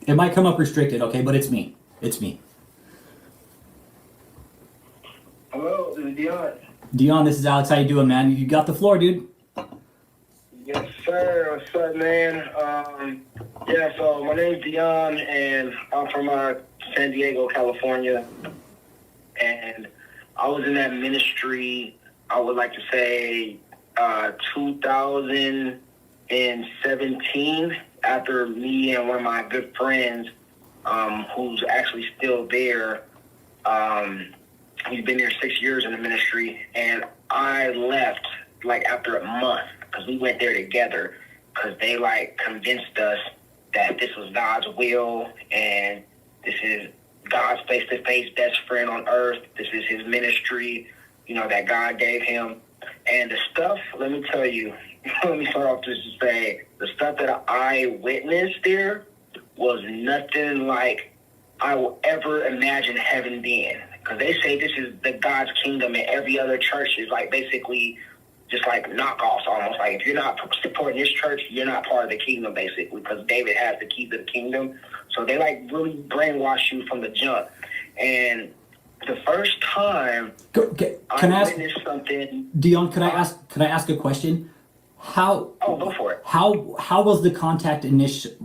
It might come up restricted, okay, but it's me. It's me. Hello, this is Dion. Dion, this is Alex. How you doing, man? You got the floor, dude. Yes, sir. What's up, man? Yeah, so my name's Dion, and I'm from San Diego, California. And I was in that ministry, I would like to say, 2017, after me and one of my good friends, who's actually still there, he's been there 6 years in the ministry, and I left like after a month because we went there together because they like convinced us that this was God's will and this is God's face-to-face best friend on earth. This is his ministry, you know, that God gave him. And the stuff, let me tell you, let me start off just to say, the stuff that I witnessed there was nothing like I will ever imagine heaven being. Because they say this is the God's kingdom, and every other church is like basically just like knockoffs almost. Like if you're not supporting this church, you're not part of the kingdom basically, because David has the key to the kingdom. So they like really brainwash you from the jump. And the first time I witnessed something, Dion, could I ask a question? How? Oh, go for it. How was the contact initiated?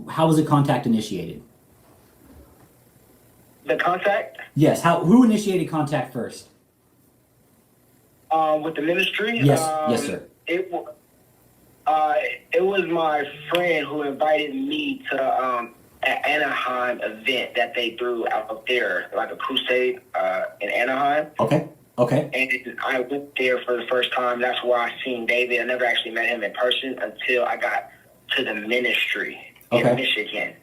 The contact? Yes. Who initiated contact first? With the ministry? Yes. Yes, sir. It was my friend who invited me to an Anaheim event that they threw out there, like a crusade in Anaheim. Okay. And I went there for the first time. That's where I seen David. I never actually met him in person until I got to the ministry in Michigan,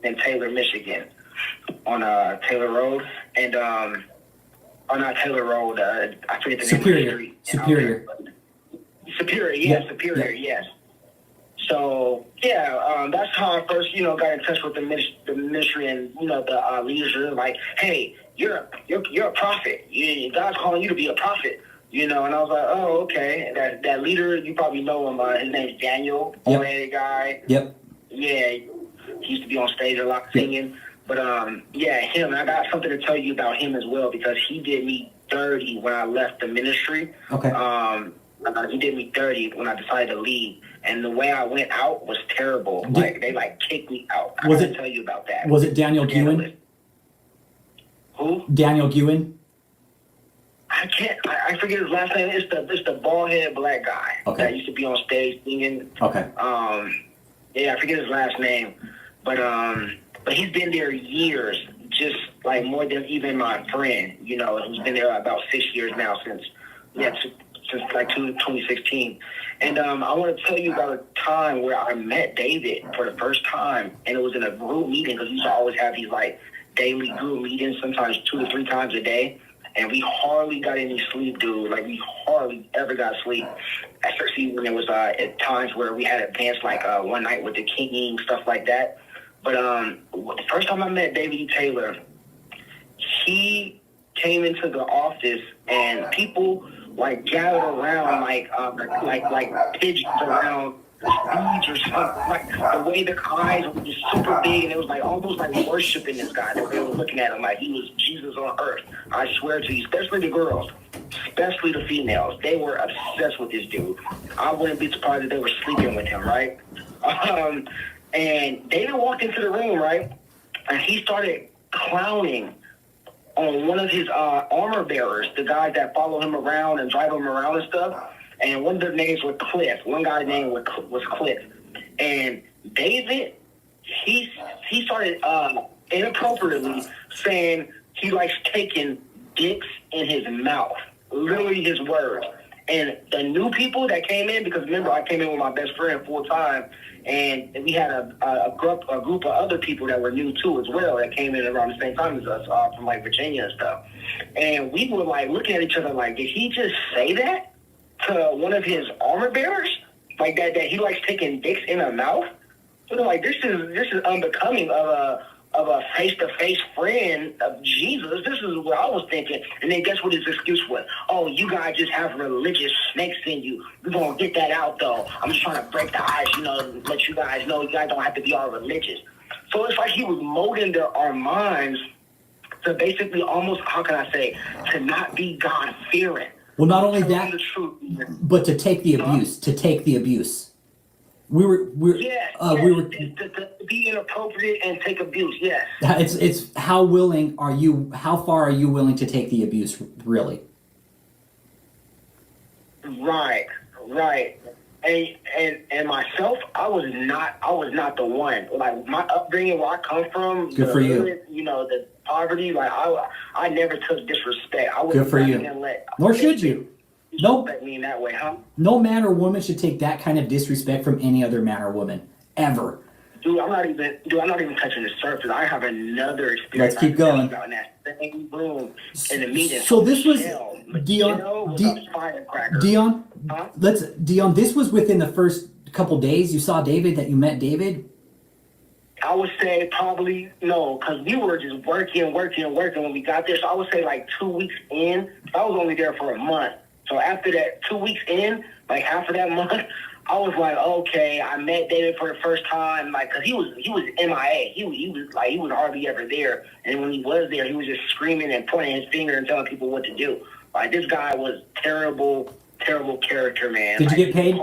in Taylor, Michigan, on Taylor Road. And not Taylor Road. I forget the name of the street. Superior, yes. So that's how I first, got in touch with the ministry and the leaders are like, hey, you're a prophet. God's calling you to be a prophet. And I was like, oh, okay. That leader, you probably know him. His name's Daniel, old guy. Yep. Yeah, he used to be on stage a lot singing. But him. I got something to tell you about him as well because he did me dirty when I left the ministry. Okay. He did me dirty when I decided to leave, and the way I went out was terrible. They kicked me out. I can tell you about that. Was it Daniel Guin? Who? Daniel Guin. I I forget his last name. It's the bald head black guy that used to be on stage singing. Okay. I forget his last name, but he's been there years, just like more than even my friend. Who's been there about 6 years now since like 2016. And I want to tell you about a time where I met David for the first time, and it was in a group meeting because we used to always have these like daily group meetings, sometimes 2 to 3 times a day. And we hardly got any sleep, dude. Like, we hardly ever got sleep. Especially when there was at times where we had events like one night with the King, stuff like that. But the first time I met David E. Taylor, he came into the office and people like gathered around like pigeons around beads or something. Like the way their eyes were just super big, and it was like almost like worshiping this guy. They were looking at him like he was Jesus on earth. I swear to you, especially the girls, especially the females, they were obsessed with this dude. I wouldn't be surprised if they were sleeping with him, right? And David walked into the room, right, and he started clowning on one of his armor bearers, the guys that follow him around and drive him around and stuff. And one of their names was Cliff. One guy's name was Cliff. And David, he started inappropriately saying he likes taking dicks in his mouth. Literally his words. And the new people that came in, because remember I came in with my best friend full time, and we had a group of other people that were new too as well that came in around the same time as us from like Virginia and stuff. And we were like looking at each other like, did he just say that to one of his armor bearers? Like that he likes taking dicks in her mouth? So they're like, this is unbecoming of a face-to-face friend of Jesus. This is what I was thinking. And then guess what his excuse was? Oh, you guys just have religious snakes in you. We're going to get that out, though. I'm just trying to break the ice, let you guys know you guys don't have to be all religious. So it's like he was molding our minds to basically almost, how can I say, to not be God fearing. Well, not only that, The truth. but to take the abuse. To take the abuse. We were to be inappropriate and take abuse. Yes. It's how willing are you? How far are you willing to take the abuse? Really? Right. And myself, I was not the one. Like my upbringing, where I come from, Good for you. You know, the poverty. Like I never took disrespect. I Good for you. Nor should you. No. Disrespect me in that way, huh? No man or woman should take that kind of disrespect from any other man or woman ever. Dude, I'm not even touching the surface. I have another experience. Let's keep going. About in that same room in the meeting. So this was Dion. Dion. Huh? Dion. This was within the first couple days. You saw David. That you met David. I would say probably no, because we were just working when we got there. So I would say like 2 weeks in. I was only there for a month. So after that, 2 weeks in, like half of that month, I was like, okay, I met David for the first time, like, cause he was MIA. He was hardly ever there. And when he was there, he was just screaming and pointing his finger and telling people what to do. Like, this guy was terrible character, man. Did you get paid?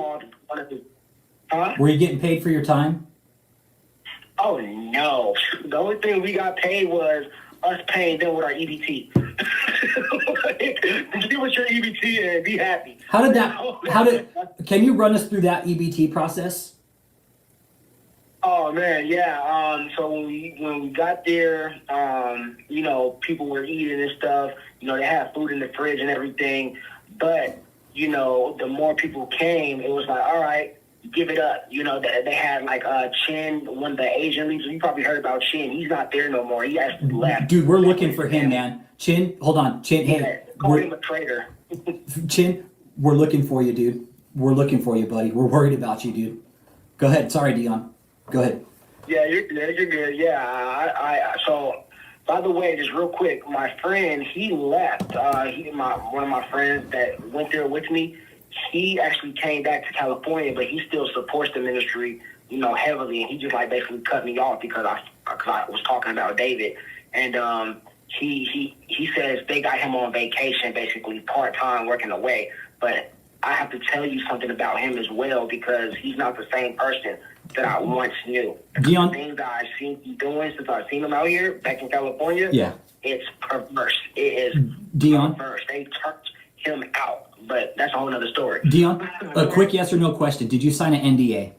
Huh? Were you getting paid for your time? Oh no! The only thing we got paid was us paying them with our EBT. Give us your EBT and be happy. Can you run us through that EBT process? Oh man, yeah. So when we got there, you know, people were eating and stuff. You know, they had food in the fridge and everything. But you know, the more people came, it was like, all right, give it up. You know, they had like Chin, one of the Asian leaders. You probably heard about Chin. He's not there no more. He actually left. Dude, we're looking for him, man. Chin, hold on. Chin, hey. Call him a traitor. Chin, we're looking for you, dude. We're looking for you, buddy. We're worried about you, dude. Go ahead. Sorry, Dion. Go ahead. Yeah, you're good. Yeah, so, by the way, just real quick, my friend, he left. One of my friends that went there with me, he actually came back to California, but he still supports the ministry, you know, heavily. And he just like basically cut me off because I was talking about David. And he says they got him on vacation, basically part-time working away. But I have to tell you something about him as well, because he's not the same person that I once knew. Dion? The things that I've seen him doing since I've seen him out here back in California, yeah, it's perverse. It is Dion? perverse. They turned him out, but that's a whole other story. Dion, a quick yes or no question. Did you sign an NDA?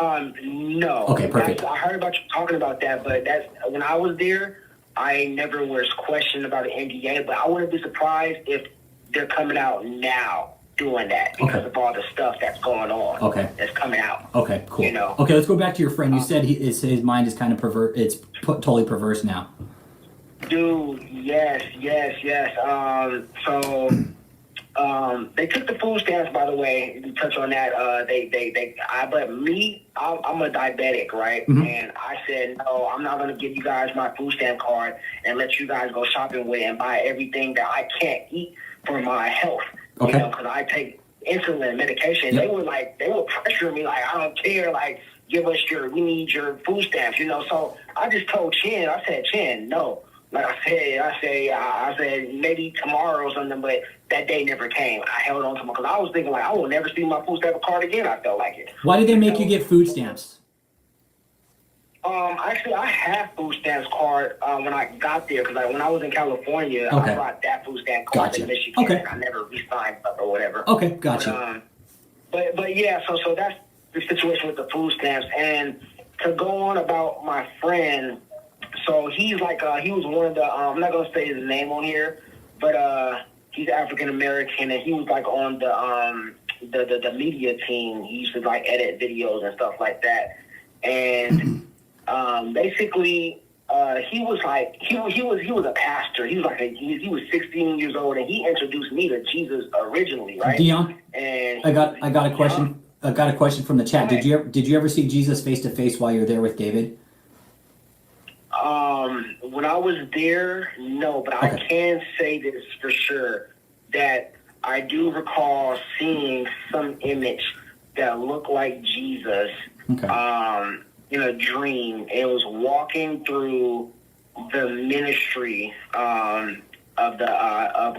No. Okay, perfect. I heard about you talking about that, but that's when I was there, I never was questioned about an NDA, but I wouldn't be surprised if they're coming out now doing that because of all the stuff that's going on. Okay. That's coming out. Okay, cool. You know? Okay, let's go back to your friend. You said his mind is kind of perverse. It's totally perverse now. Dude, yes. They took the food stamps, by the way. To touch on that, I'm a diabetic, right? Mm-hmm. And I said, no, I'm not going to give you guys my food stamp card and let you guys go shopping with and buy everything that I can't eat for my health. Okay. You know, because I take insulin medication. Yep. They were pressuring me like, I don't care, like, we need your food stamps, you know. So I just told Chin, I said, Chin, no. Like I said, maybe tomorrow or something, but that day never came. I held on to my, because I was thinking like, I will never see my food stamp card again. I felt like it. Why did they make you get food stamps? Actually, I had food stamps card when I got there, because when I was in California, I brought that food stamp card to Michigan. Okay. I never re-signed up or whatever. Okay, gotcha. But yeah, so that's the situation with the food stamps. And to go on about my friend, so he's like, he was one of the, I'm not going to say his name on here, but he's African American, and he was like on the media team. He used to like edit videos and stuff like that. And basically, he was like, he was a pastor. He was like, he was 16 years old, and he introduced me to Jesus originally, right? Dion, and I got a question. I got a question from the chat. Did you ever see Jesus face to face while you were there with David? When I was there, no, but I can say this for sure, that I do recall seeing some image that looked like Jesus. Okay. in a dream. It was walking through the ministry of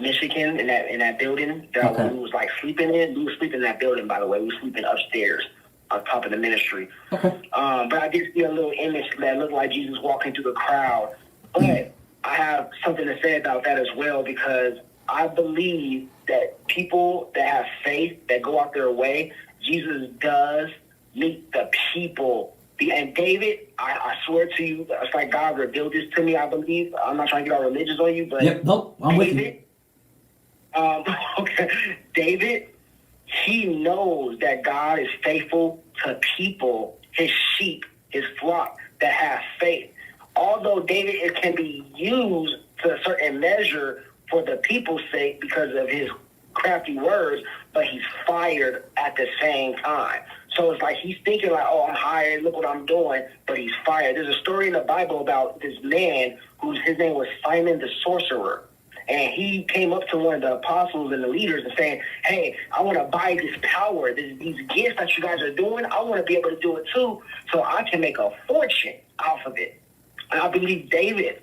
Michigan in that building that we was like sleeping in. We were sleeping in that building, by the way. We were sleeping upstairs on top of the ministry. Okay. But I did see a little image that looked like Jesus walking through the crowd. But I have something to say about that as well, because I believe that people that have faith, that go out their way, Jesus does meet the people. And David, I swear to you, it's like God revealed this to me, I believe. I'm not trying to get all religious on you, but I'm with you. David, he knows that God is faithful to people, his sheep, his flock that have faith. Although David, it can be used to a certain measure for the people's sake because of his crafty words, but he's fired at the same time. So it's like he's thinking like, oh, I'm hired, look what I'm doing, but he's fired. There's a story in the Bible about this man his name was Simon the sorcerer. And he came up to one of the apostles and the leaders and saying, hey, I want to buy this power, these gifts that you guys are doing. I want to be able to do it too, so I can make a fortune off of it. And I believe David,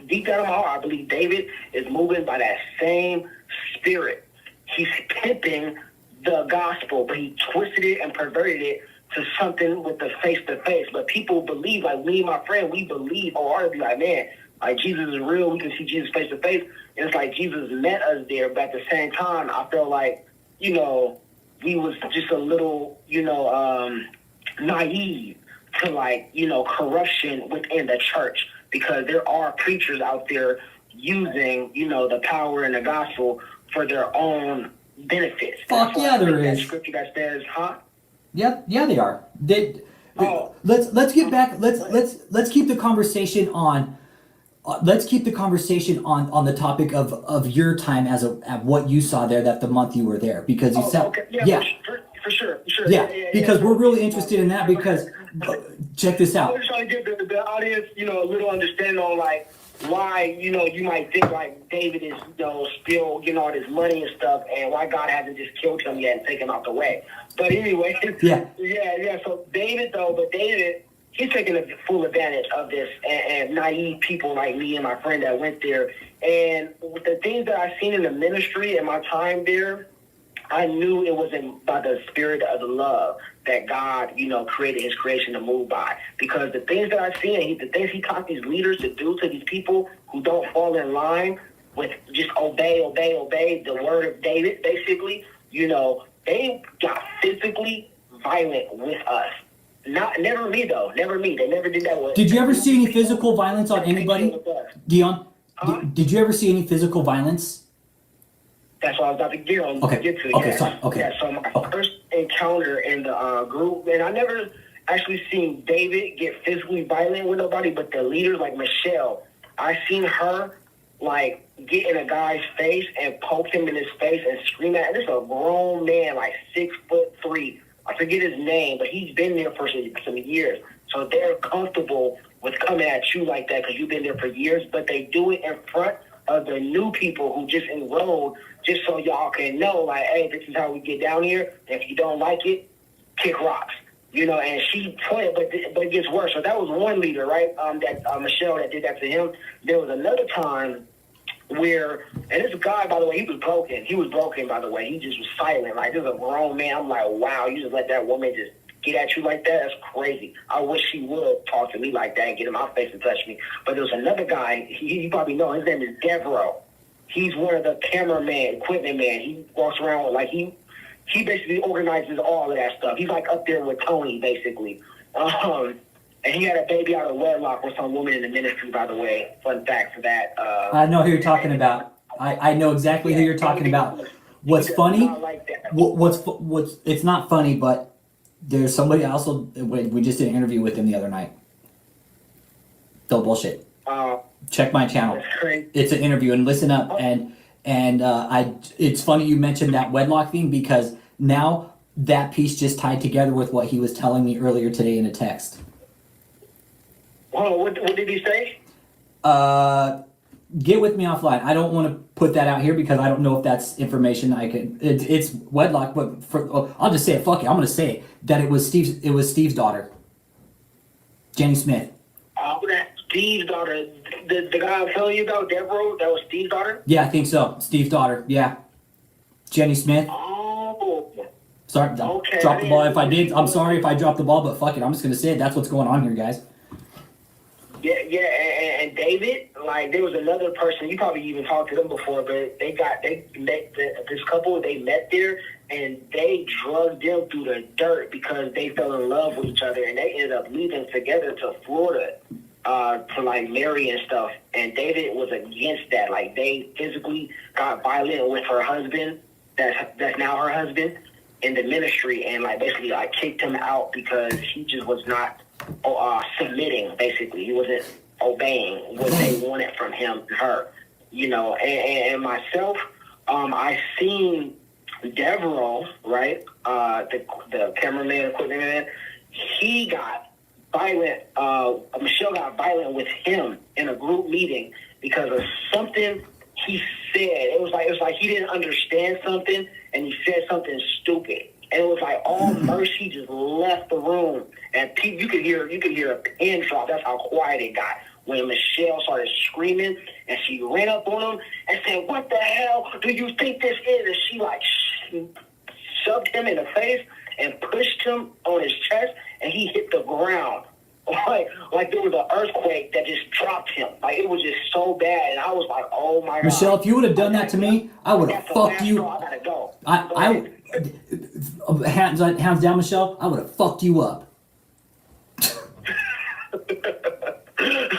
deep down in my heart, I believe David is moving by that same spirit. He's pimping the gospel, but he twisted it and perverted it to something with the face-to-face. But people believe, like me and my friend, we believe wholeheartedly, like, man, like Jesus is real. We can see Jesus face-to-face. And it's like Jesus met us there, but at the same time, I felt like, we was just a little, naive to, like, corruption within the church, because there are preachers out there using, the power and the gospel for their own benefits. Fuck yeah, there is. That scripture that says, huh? Yeah, they are. Let's get back. Let's keep the conversation on. Let's keep the conversation on the topic of your time at what you saw there, that the month you were there, because you said for sure. Yeah, because we're really interested in that, because check this out. I'm just trying to give the audience, a little understanding on like why, you might think like David is, still getting all this money and stuff, and why God hasn't just killed him yet and taken him out the way. But anyway, yeah. So David, he's taking a full advantage of this, and naive people like me and my friend that went there. And with the things that I've seen in the ministry and my time there, I knew it wasn't by the spirit of the love that God, created his creation to move by. Because the things that I've seen, the things he taught these leaders to do to these people who don't fall in line with just obey the word of David, basically, they got physically violent with us. Never me, though. Never me. They never did that with. Did you ever see any physical violence on anybody? Dion, did you ever see any physical violence? That's what I was about to get on. So my first encounter in the group, and I never actually seen David get physically violent with nobody, but the leaders like Michelle, I seen her like get in a guy's face and poke him in his face and scream at him. This is a grown man, like 6'3". I forget his name, but he's been there for some years. So they're comfortable with coming at you like that because you've been there for years, but they do it in front of the new people who just enrolled, just so y'all can know, like, hey, this is how we get down here. If you don't like it, kick rocks. And she toyed, but it gets worse. So that was one leader, right? Michelle that did that to him. There was another time where, and this guy, by the way, he was broken. He was broken, by the way. He just was silent. Like, this is a grown man. I'm like, wow, you just let that woman just get at you like that? That's crazy. I wish she would talk to me like that and get in my face and touch me. But there was another guy, you probably know, his name is Devereaux. He's one of the cameraman, equipment man. He walks around with, like, he basically organizes all of that stuff. He's like up there with Tony, basically. And he had a baby out of wedlock with some woman in the ministry, by the way. Fun fact for that. I know who you're talking about. I know exactly who you're talking about. What's funny? What's it's not funny, but there's somebody else. We just did an interview with him the other night. Don't bullshit. Check my channel. It's an interview, and listen up. And it's funny you mentioned that wedlock thing, because now that piece just tied together with what he was telling me earlier today in a text. Oh, what did he say? Get with me offline. I don't want to put that out here because I don't know if that's information I can. It's wedlock, but I'll just say it. Fuck it, I'm gonna say it. That it was Steve's daughter. Jenny Smith. That's Steve's daughter. The guy I'm telling you about, Deborah, that was Steve's daughter? Yeah, I think so. Steve's daughter. Yeah. Jenny Smith. Oh. Sorry, Okay. drop the ball if I did. I'm sorry if I dropped the ball, but fuck it. I'm just gonna say it. That's what's going on here, guys. Yeah, and David, like, there was another person, you probably even talked to them before, but this couple, they met there, and they drugged them through the dirt because they fell in love with each other, and they ended up leaving together to Florida to, like, marry and stuff, and David was against that. Like, they physically got violent with her husband, that's now her husband, in the ministry, and, like, basically, like, kicked him out because he just was not submitting, basically. He wasn't obeying what they wanted from him and her, you know. And myself, I seen Devereaux, right, the cameraman, equipment man, he got violent, Michelle got violent with him in a group meeting because of something he said. It was like he didn't understand something, and he said something stupid. And it was like all Mercy just left the room, and you could hear a pin drop. That's how quiet it got when Michelle started screaming, and she ran up on him and said, "What the hell do you think this is?" And she like shoved him in the face and pushed him on his chest, and he hit the ground. Like there was an earthquake that just dropped him. Like, it was just so bad, and I was like, "Oh my God!" Michelle, if you would have done that to me, I would have fucked you. I gotta go. Hands down, Michelle, I would have fucked you up.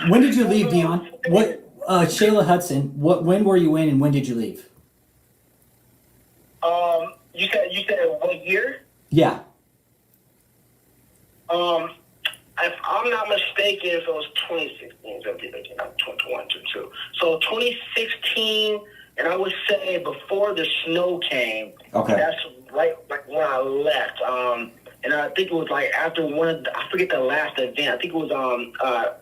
When did you leave, Dion? What, Shayla Hudson? When were you in, and when did you leave? You said what year? Yeah. If I'm not mistaken, if it was 2016, 21, 22. So 2016, and I would say before the snow came. Okay. That's right, like when I left. And I think it was like after I forget the last event. I think it was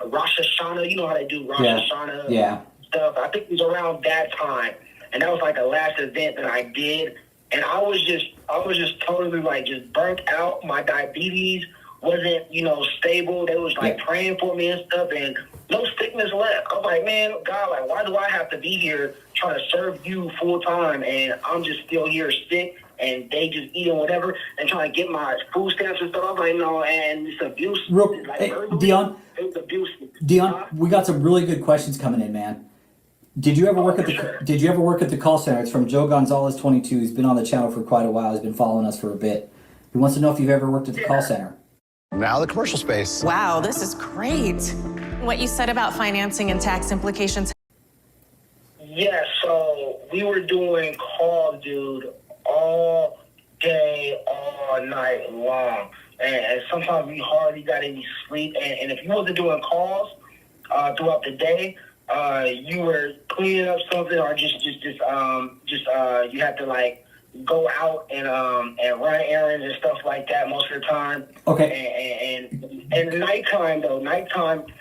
Rosh Hashanah. You know how they do Rosh Hashanah stuff. I think it was around that time, and that was like the last event that I did. And I was just totally like just burnt out. My diabetes wasn't, stable. They was like praying for me and stuff, and no sickness left. I was like, man, God, like, why do I have to be here trying to serve you full time, and I'm just still here sick, and they just eating whatever and trying to get my food stamps and stuff. I was like, no, and it's abuse. Dion, it's abuse. Dion, we got some really good questions coming in, man. Did you ever work at the call center? It's from Joe Gonzalez 22. He's been on the channel for quite a while. He's been following us for a bit. He wants to know if you've ever worked at the call center. Now the commercial space. Wow, this is great. What you said about financing and tax implications. Yeah, so we were doing calls, dude, all day, all night long. And sometimes we hardly got any sleep. And if you wasn't doing calls throughout the day, you were cleaning up something, or just you had to like go out and run errands and stuff like that most of the time. Okay. And nighttime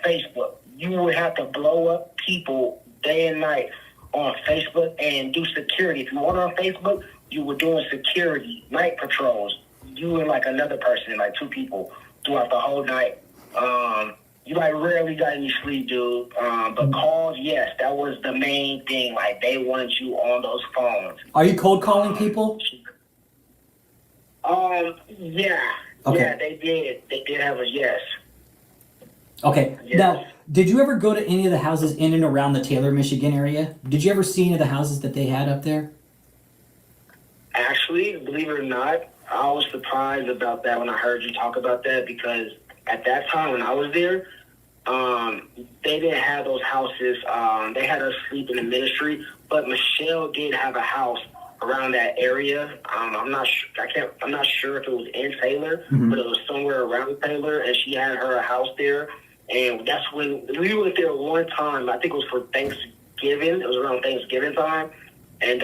Facebook, you would have to blow up people day and night on Facebook and do security. If you weren't on Facebook, you were doing security, night patrols. You and like another person, like two people throughout the whole night. You like rarely got any sleep, dude. But calls, yes, that was the main thing. Like, they wanted you on those phones. Are you cold calling people? Yeah. Okay. Yeah, they did. They did have a yes. Okay. Yes. Now, did you ever go to any of the houses in and around the Taylor, Michigan area? Did you ever see any of the houses that they had up there? Actually, believe it or not, I was surprised about that when I heard you talk about that, because at that time when I was there, they didn't have those houses. They had us sleep in the ministry, but Michelle did have a house around that area. I'm not sure if it was in Taylor, but it was somewhere around Taylor, and she had her a house there. And that's when we went there one time. I think it was for Thanksgiving. It was around Thanksgiving time, and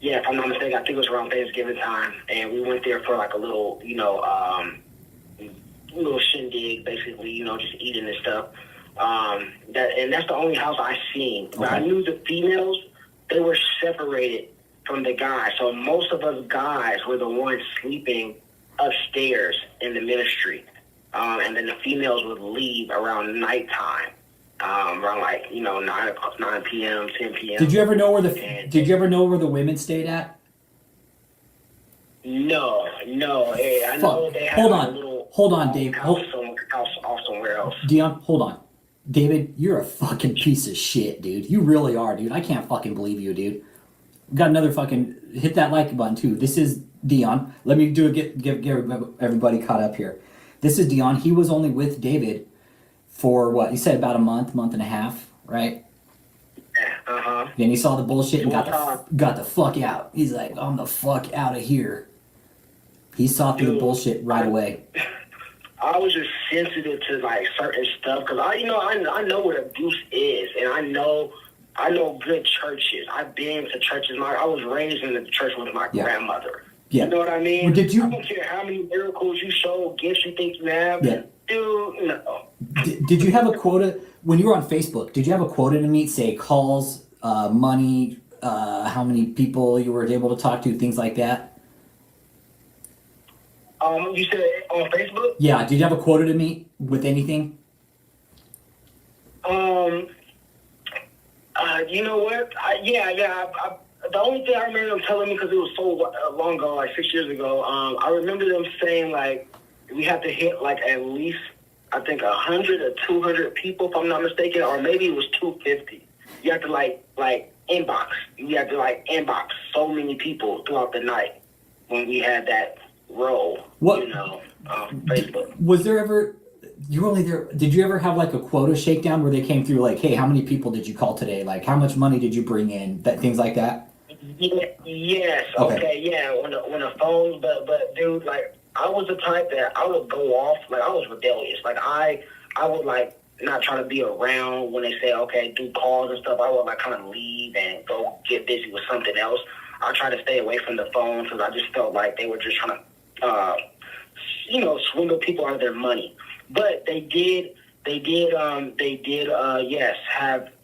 yeah, if I'm not mistaken, I think it was around Thanksgiving time, and we went there for like a little, little shindig, basically, just eating and stuff. That's the only house I seen. But I knew the females, they were separated from the guys. So most of us guys were the ones sleeping upstairs in the ministry. and then the females would leave around nighttime, around like 9 p.m., 10 p.m. Did you ever know where the women stayed at? No. Hey, I Fuck. know they have a little Hold on, Dave. house off somewhere else. Dion, hold on. David, you're a fucking piece of shit, dude. You really are, dude. I can't fucking believe you, dude. Got another fucking hit that like button too. This is Dion. Let me get everybody caught up here. This is Dion. He was only with David for what? He said about a month and a half, right? Yeah. Then he saw the bullshit and got the fuck out. He's like, I'm the fuck out of here. He saw through the bullshit right away. I was just sensitive to like certain stuff because I know what abuse is, and I know good churches. I've been to churches. I was raised in the church with my grandmother. Yeah. You know what I mean? Well, did you? I don't care how many miracles you show, gifts you think you have. Yeah. Dude, no. Did you have a quota when you were on Facebook? Did you have a quota to meet? Say calls, money, how many people you were able to talk to, things like that. You said on Facebook? Yeah. Did you have a quota to meet with anything? You know what? The only thing I remember them telling me, because it was so long ago, like 6 years ago, I remember them saying, like, we have to hit, like, at least, I think, 100 or 200 people, if I'm not mistaken, or maybe it was 250. You have to, like inbox. You have to, like, inbox so many people throughout the night when we had that role, Facebook. Was there ever... You were only there. Did you ever have like a quota shakedown where they came through like, hey, how many people did you call today? Like, how much money did you bring in? Things like that. Yes. Okay. Yeah. When the phone, but dude, like I was the type that I would go off. Like I was rebellious. Like I would like not try to be around when they say okay, do calls and stuff. I would like kind of leave and go get busy with something else. I try to stay away from the phone because I just felt like they were just trying to, swindle people out of their money. But they did, yes,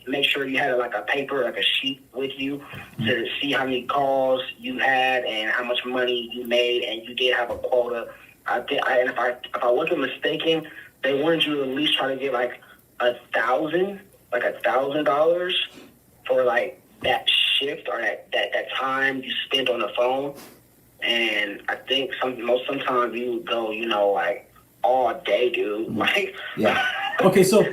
make sure you had like a paper, like a sheet with you to see how many calls you had and how much money you made, and you did have a quota. If I wasn't mistaken, they wanted you to at least try to get like $1,000 for like that shift or that time you spent on the phone. And I think sometimes you would go, like all day, dude. Like, yeah. Okay, so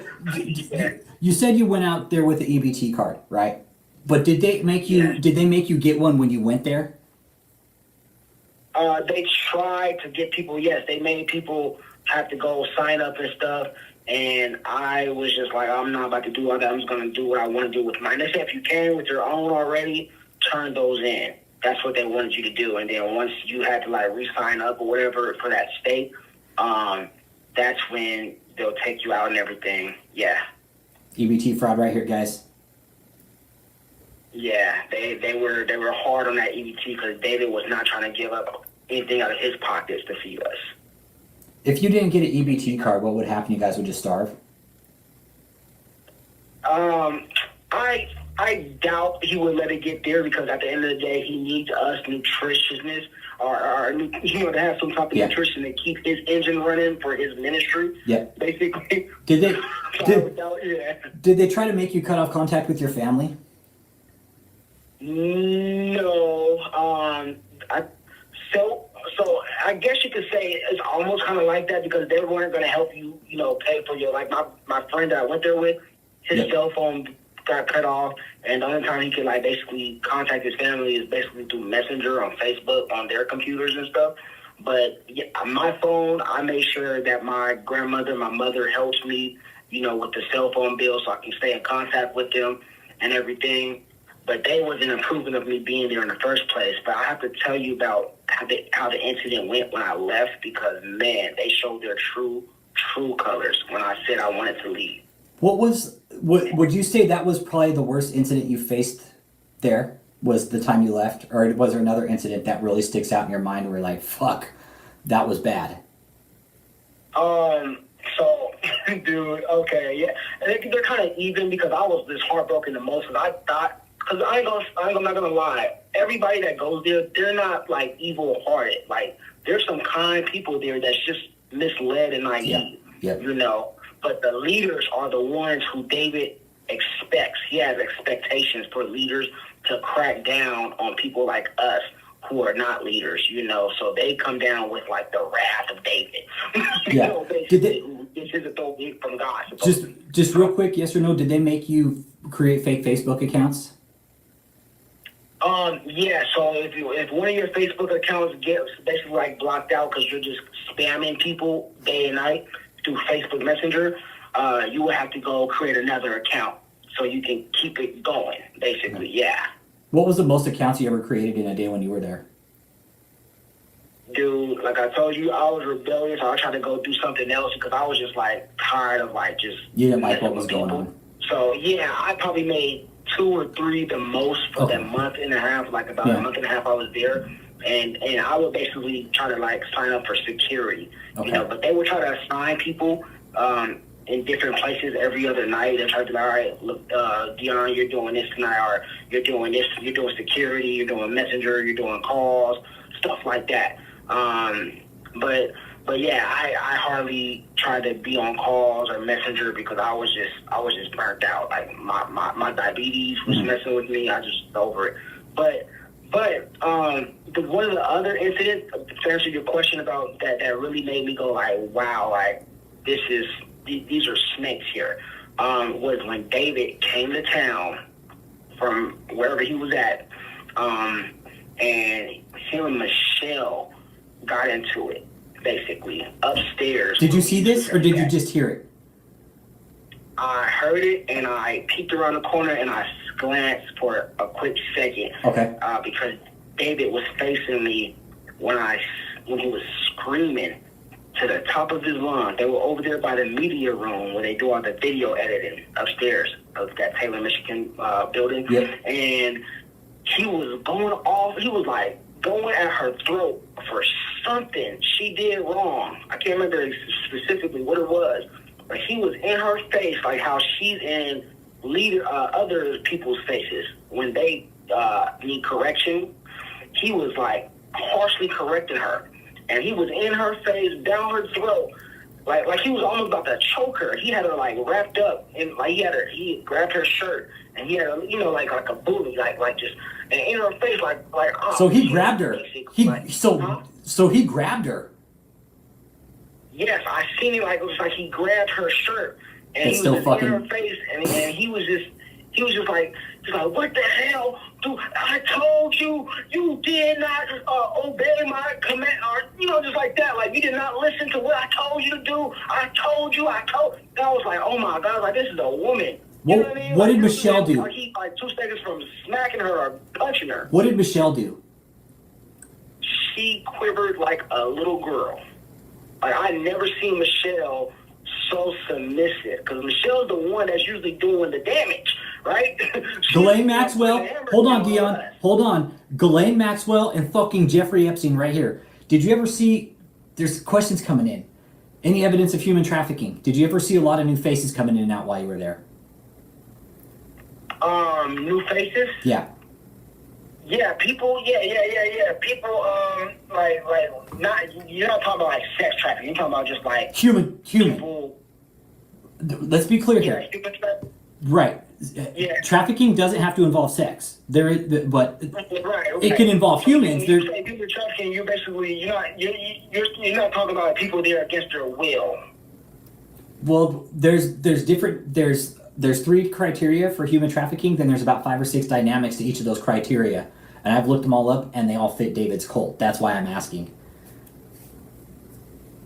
you said you went out there with the EBT card, right? But did they make you? Yeah. Did they make you get one when you went there? They tried to get people. Yes, they made people have to go sign up and stuff. And I was just like, I'm not about to do all that. I'm just going to do what I want to do with mine. They said if you came with your own already, turn those in. That's what they wanted you to do. And then once you had to like re-sign up or whatever for that state, that's when they'll take you out and everything. Yeah. EBT fraud right here, guys. Yeah, they were hard on that EBT because David was not trying to give up anything out of his pockets to feed us. If you didn't get an EBT card, what would happen? You guys would just starve? I doubt he would let it get there because at the end of the day, he needs us nutritiousness or to have some type of nutrition to keep his engine running for his ministry. Yeah. Basically. Did they try to make you cut off contact with your family? No. So I guess you could say it's almost kind of like that because they weren't going to help you, pay for your, like my friend that I went there with, his cell phone got cut off, and the only time he could like basically contact his family is basically through Messenger on Facebook on their computers and stuff. But yeah, my phone, I made sure that my grandmother, my mother helps me, with the cell phone bill so I can stay in contact with them and everything. But they wasn't approving of me being there in the first place. But I have to tell you about how the incident went when I left because, man, they showed their true colors when I said I wanted to leave. What would you say that was probably the worst incident you faced there was the time you left? Or was there another incident that really sticks out in your mind where you're like, fuck, that was bad? So, dude, okay, yeah. They're kind of even because I was just heartbroken the most. I thought, because I'm not going to lie, everybody that goes there, they're not, like, evil-hearted. Like, there's some kind people there that's just misled and naive, Yep. you know. But the leaders are the ones who David expects. He has expectations for leaders to crack down on people like us who are not leaders, you know. So they come down with like the wrath of David. Yeah. know, Did they, who gets his authority from God. just real quick, yes or no, did they make you create fake Facebook accounts? Yeah, so if one of your Facebook accounts gets basically like blocked out because you're just spamming people day and night through Facebook Messenger, you will have to go create another account so you can keep it going, basically, yeah. What was the most accounts you ever created in a day when you were there? Dude, like I told you, I was rebellious. I tried to go do something else because I was just like tired of like just... You didn't like what was going on. So, yeah, I probably made 2 or 3 the most for that month and a half, like about a month and a half I was there. And I would basically try to like sign up for security, you know, but they would try to assign people in different places every other night and try to be like, all right, look, Dion, you're doing this tonight, or you're doing this, you're doing security, you're doing messenger, you're doing calls, stuff like that. But yeah, I hardly tried to be on calls or messenger because I was just burnt out. Like my diabetes was messing with me. I just over it. But one of the other incidents, to answer your question about that really made me go like, wow, like these are snakes here, was when David came to town from wherever he was at, and him and Michelle got into it, basically, upstairs. Did you see this, or did you just hear it? I heard it, and I peeked around the corner, and I glanced for a quick second. Okay. Because David was facing me when he was screaming to the top of his lungs. They were over there by the media room where they do all the video editing upstairs of that Taylor, Michigan building. Yep. And he was going off. He was like going at her throat for something she did wrong. I can't remember specifically what it was, but he was in her face like how she's in other people's faces when they need correction. He was like harshly correcting her, and he was in her face, down her throat, like he was almost about to choke her. He had her like wrapped up, and like he grabbed her shirt, and he had her, you know, like a booty, like just, and in her face, like. Oh, so he grabbed her. So he grabbed her. Yes, I seen it. Like it was like he grabbed her shirt, and he was just in her face, and he was just like, what the hell, dude? I told you, you did not obey my command, or you know, just like that. Like you did not listen to what I told you to do. I told you. And I was like, oh my God, like this is a woman. You know what I mean? What like, did Michelle do? Like he 2 seconds from smacking her or punching her. What did Michelle do? She quivered like a little girl. Like I never seen Michelle so submissive, because Michelle's the one that's usually doing the damage, right? Ghislaine Maxwell, hold on, Dion, hold on. Ghislaine Maxwell and fucking Jeffrey Epstein right here. Did you ever see, there's questions coming in, any evidence of human trafficking? Did you ever see a lot of new faces coming in and out while you were there? New faces? Yeah. Yeah, people, yeah. People, like, not, you're not talking about like sex trafficking, you're talking about just like human. People, let's be clear here. Right. Yeah. Trafficking doesn't have to involve sex. But right. It can involve humans. When you say people trafficking, you're basically you're not talking about people there against their will. Well, there's 3 criteria for human trafficking. Then there's about 5 or 6 dynamics to each of those criteria, and I've looked them all up, and they all fit David's cult. That's why I'm asking.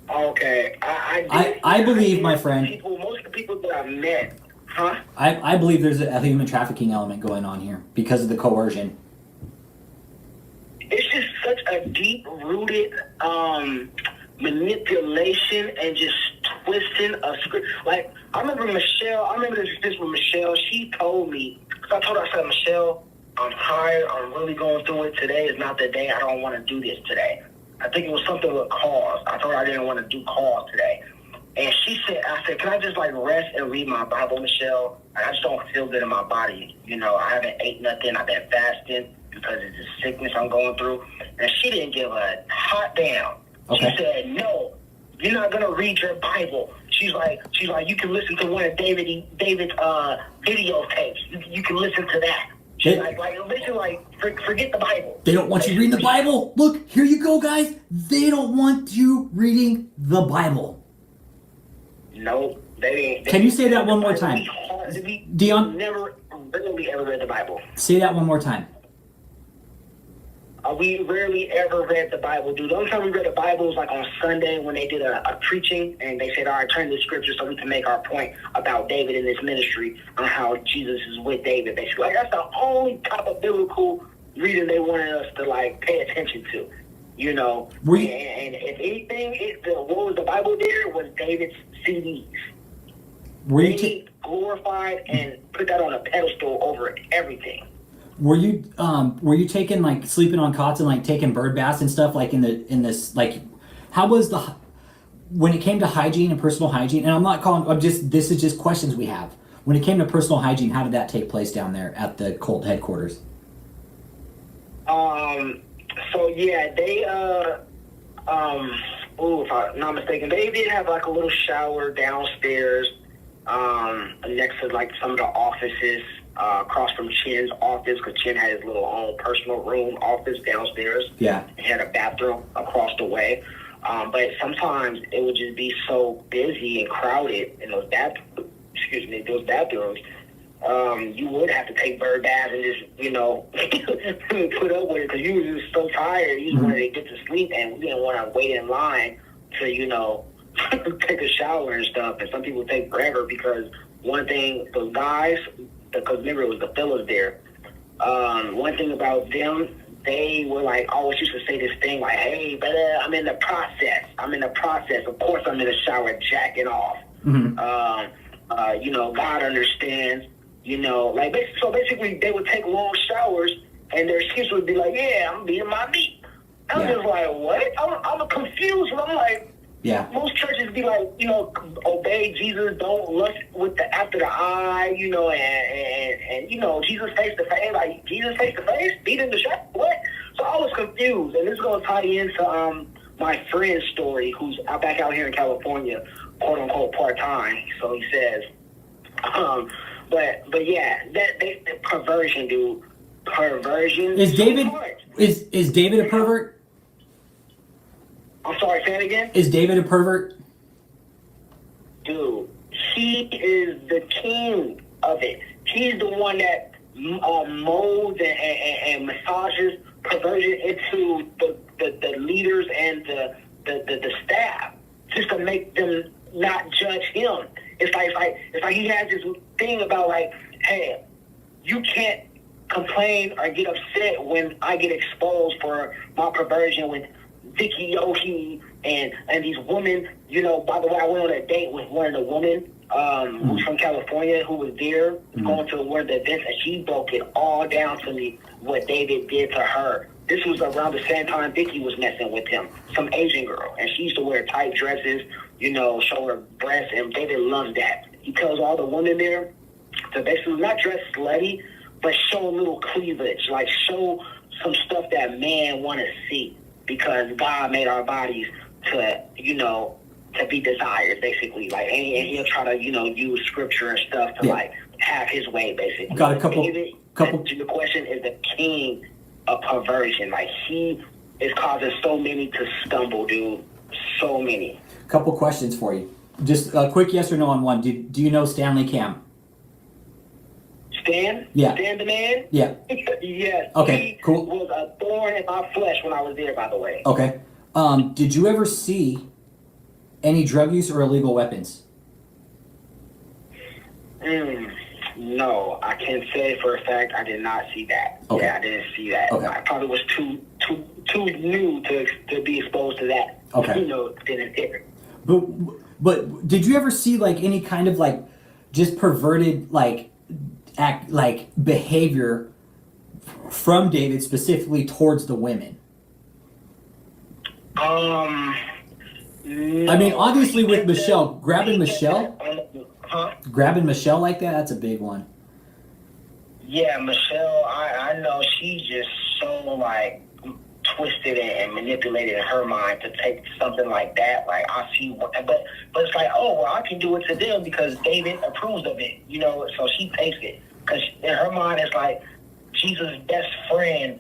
Okay, I believe, my friend. Most of the people that I've met, huh? I believe there's a human trafficking element going on here because of the coercion. It's just such a deep-rooted manipulation and just twisting a script. Like, I remember this with Michelle. She told me, because I told her, I said, Michelle, I'm tired. I'm really going through it. Today is not the day. I don't want to do this today. I think it was something with calls. I told her I didn't want to do calls today. And I said, can I just like rest and read my Bible, Michelle? I just don't feel good in my body. You know, I haven't ate nothing. I've been fasting because it's a sickness I'm going through. And she didn't give a hot damn. Okay. She said, no, you're not gonna read your Bible. She's like, you can listen to one of David's video tapes. You can listen to that. She's forget the Bible. They don't want you reading the Bible. Look, here you go, guys. They don't want you reading the Bible. No, they ain't. Can you say that one more time? Dion? Never really ever read the Bible. Say that one more time. We rarely ever read the Bible, dude. The only time we read the Bible was like on Sunday when they did a preaching, and they said, all right, turn to the scripture so we can make our point about David in this ministry on how Jesus is with David. Basically, like, that's the only type of biblical reading they wanted us to like pay attention to, you know. And if anything, what was the Bible there was David's CDs. They glorified and put that on a pedestal over everything. Were you taking like sleeping on cots and like taking bird baths and stuff like in this like how was when it came to hygiene and personal hygiene, and this is just questions we have. When it came to personal hygiene, how did that take place down there at the cult headquarters? So yeah, they if I'm not mistaken, they did have like a little shower downstairs, next to like some of the offices. Across from Chin's office, because Chin had his little own personal room office downstairs. Yeah. He had a bathroom across the way. But sometimes it would just be so busy and crowded in those bathrooms. You would have to take bird baths and just, put up with it because you were just so tired. You just wanted to get to sleep, and we didn't want to wait in line to, take a shower and stuff. And some people take forever because one thing, those guys, because remember it was the fellas there. One thing about them, they were like always used to say this thing like, "Hey, brother, I'm in the process. Of course, I'm in the shower jacking off. God understands. So basically, they would take long showers, and their excuse would be like, "Yeah, I'm beating my meat." I'm just like, what? I'm confused, and I'm like. Yeah. Most churches be like, obey Jesus, don't lust after the eye, and Jesus face to face, like Jesus face to face, beat in the shot, what? So I was confused, and this is gonna tie into my friend's story, who's back out here in California, quote unquote part time. So he says, but yeah, that perversion, dude, perversion. Is David is David a pervert? I'm sorry, say it again? Is David a pervert? Dude, he is the king of it. He's the one that molds and massages perversion into the leaders and the staff just to make them not judge him. It's like he has this thing about like, hey, you can't complain or get upset when I get exposed for my perversion with Vicky Yohi and these women, by the way, I went on a date with one of the women who's from California who was there going to one of the events, and she broke it all down to me what David did to her. This was around the same time Vicky was messing with him, some Asian girl, and she used to wear tight dresses, show her breasts, and David loves that. He tells all the women there to basically not dress slutty, but show a little cleavage, like show some stuff that man want to see. Because God made our bodies to be desired, basically. Like, and he'll try to, use scripture and stuff to have his way, basically. Got a couple. The question is the king of perversion. Like, he is causing so many to stumble, dude. So many. Couple questions for you. Just a quick yes or no on one. Do you know Stanley Cam? Stan? Yeah. Stan the man? Yeah. Yes. Okay, cool. He was a thorn in my flesh when I was there, by the way. Okay. Did you ever see any drug use or illegal weapons? No, I can say for a fact I did not see that. Okay. Yeah, I didn't see that. Okay. I probably was too new to be exposed to that. Okay. Didn't hear. But did you ever see like any kind of like just perverted behavior from David specifically towards the women? No. I mean, obviously with Michelle, grabbing Michelle like that's a big one. Yeah, Michelle, I know she's just so like twisted and manipulated in her mind to take something like that. Like, I see what, but it's like, oh, well, I can do it to them because David approves of it, you know, so she takes it. Because in her mind, it's like, Jesus' best friend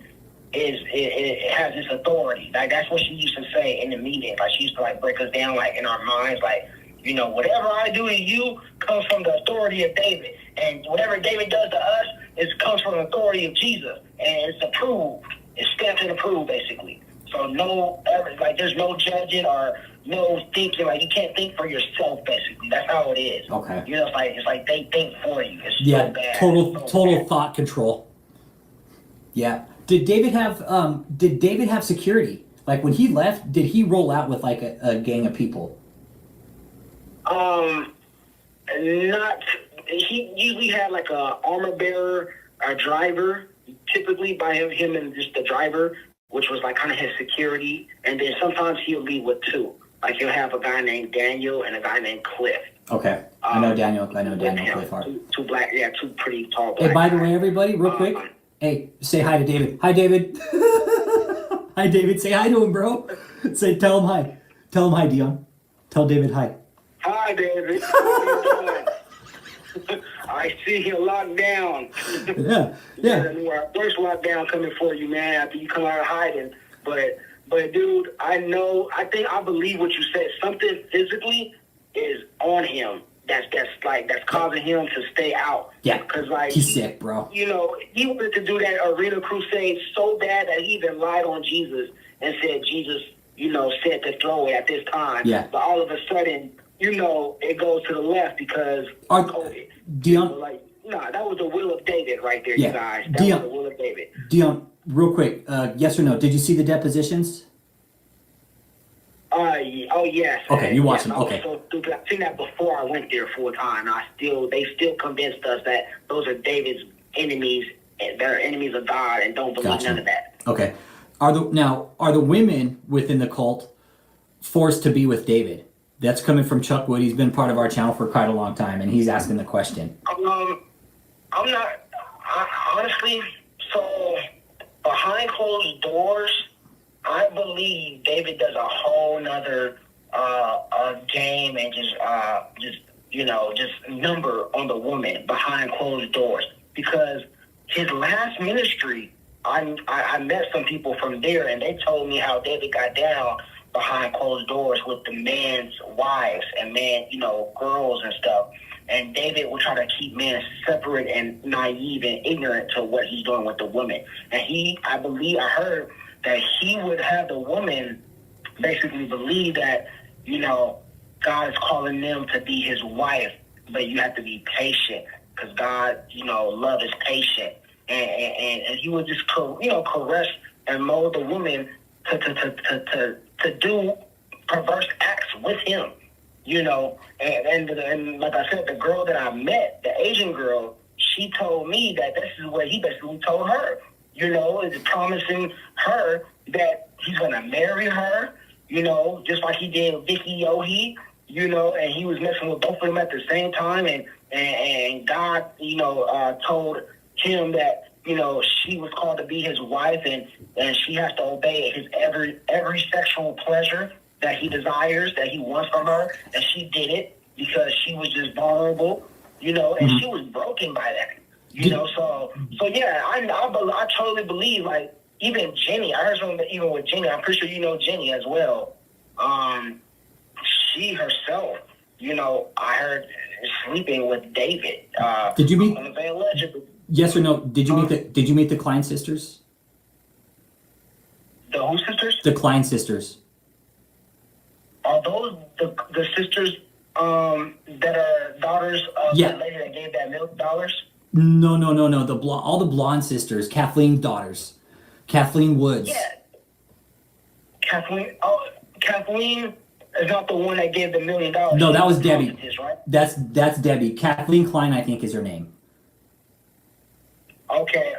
it has this authority. Like, that's what she used to say in the meeting. Like, she used to, like, break us down, like, in our minds, like, you know, whatever I do to you comes from the authority of David. And whatever David does to us, it comes from the authority of Jesus. And it's approved. It's stamped and approved, basically. So there's no judging or no thinking. Like, you can't think for yourself, basically. That's how it is. Okay. You know, it's like they think for you. It's Yeah, so bad. total Bad. thought control. Yeah. Did David have security? Like, when he left, did he roll out with like a gang of people? He usually had like a armor bearer, a driver, typically by him and just the driver, which was like kind of his security. And then sometimes he'll leave with two. Like, he'll have a guy named Daniel and a guy named Cliff. Okay. I know Daniel Cliff Hart. Two pretty tall black Hey, by the guys. way, everybody, real quick. Hey, say hi to David. Hi, David. Hi, David. Say hi to him, bro. Tell him hi. Tell him hi, Dion. Tell David hi. Hi, David. How you doing? I see you locked down. Yeah. Our first lockdown coming for you, man, after you come out of hiding. But dude, I believe what you said. Something physically is on him that's causing him to stay out. Yeah. Because, like, he's sick, bro. You know, he wanted to do that arena crusade so bad that he even lied on Jesus and said Jesus, you know, said to throw it at this time. Yeah. But all of a sudden, you know, it goes to the left because of COVID. Dion, So, like, that was the will of David right there, yeah. you guys. That Dion, was the will of David. Dion, real quick, yes or no? Did you see the depositions? Oh yes. Okay, you watched yes, them. Okay. So stupid. I've seen that before I went there full time. They still convinced us that those are David's enemies, and they're enemies of God, and don't believe Gotcha. none of that. Okay. Are the women within the cult forced to be with David? That's coming from Chuck Wood. He's been part of our channel for quite a long time, and he's asking the question. I'm not. Honestly, so behind closed doors, I believe David does a whole nother game and just number on the woman behind closed doors, because his last ministry, I met some people from there and they told me how David got down behind closed doors with the man's wives and girls and stuff. And David will try to keep men separate and naive and ignorant to what he's doing with the women. And I heard that he would have the woman basically believe that, God is calling them to be his wife, but you have to be patient because God, love is patient. And he would just, caress and mold the woman to do perverse acts with him, and like I said, the girl that I met, the Asian girl, she told me that this is what he basically told her, is promising her that he's going to marry her, just like he did Vicky Yohi, and he was messing with both of them at the same time. And God, told him that, she was called to be his wife and she has to obey his every sexual pleasure that he desires, that he wants from her. And she did it because she was just vulnerable, and she was broken by that, So yeah, I totally believe, like, even Jenny, I heard something even with Jenny, I'm pretty sure you know Jenny as well. She herself, I heard sleeping with David. Did you meet? Allegedly. Yes or no? Did you meet the Klein sisters? The who sisters? The Klein sisters. Are those the sisters that are daughters of the lady that gave that $1 million? No. All the blonde sisters, Kathleen's daughters, Kathleen Woods. Yeah. Kathleen is not the one that gave the $1 million. No, that was Debbie. Right? That's Debbie. Kathleen Klein, I think, is her name. Okay.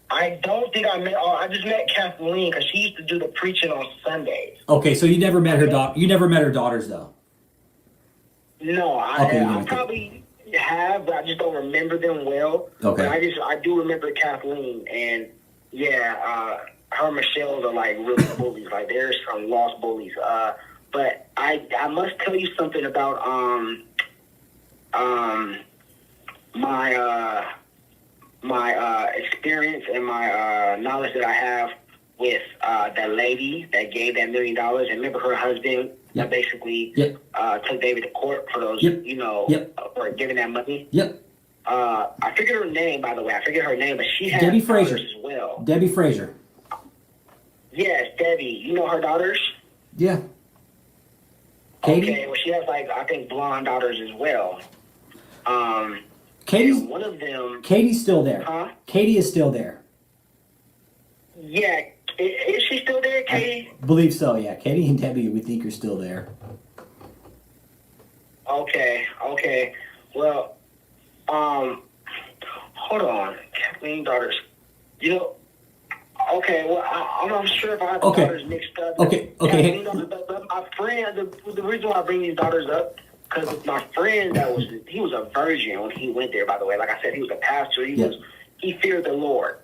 I don't think I met. I just met Kathleen because she used to do the preaching on Sundays. Okay, so you never met her daughter. You never met her daughters, though. No, I probably have, but I just don't remember them well. Okay. But I do remember Kathleen, and yeah, her and Michelle's are like really bullies. Like there's some lost bullies. But I must tell you something about my experience and my knowledge that I have with that lady that gave that $1 million. And remember her husband that basically took David to court for those, for giving that money. I forget her name, by the way. I forget her name, but she has Debbie Fraser as well. Debbie Fraser. Yes, Debbie. You know her daughters? Yeah. Katie? Okay, well, she has, like, I think blonde daughters as well. Katie's one of them. Katie's still there. Huh? Katie is still there. Yeah. Is she still there, Katie? I believe so, yeah. Katie and Debbie, we think, are still there. Okay. Well, hold on. Kathleen daughters. Okay, well, I'm not sure if I have the daughters mixed up. Okay. But my friend, the reason why I bring these daughters up, because my friend he was a virgin when he went there, by the way. Like I said, he was a pastor. He feared the Lord,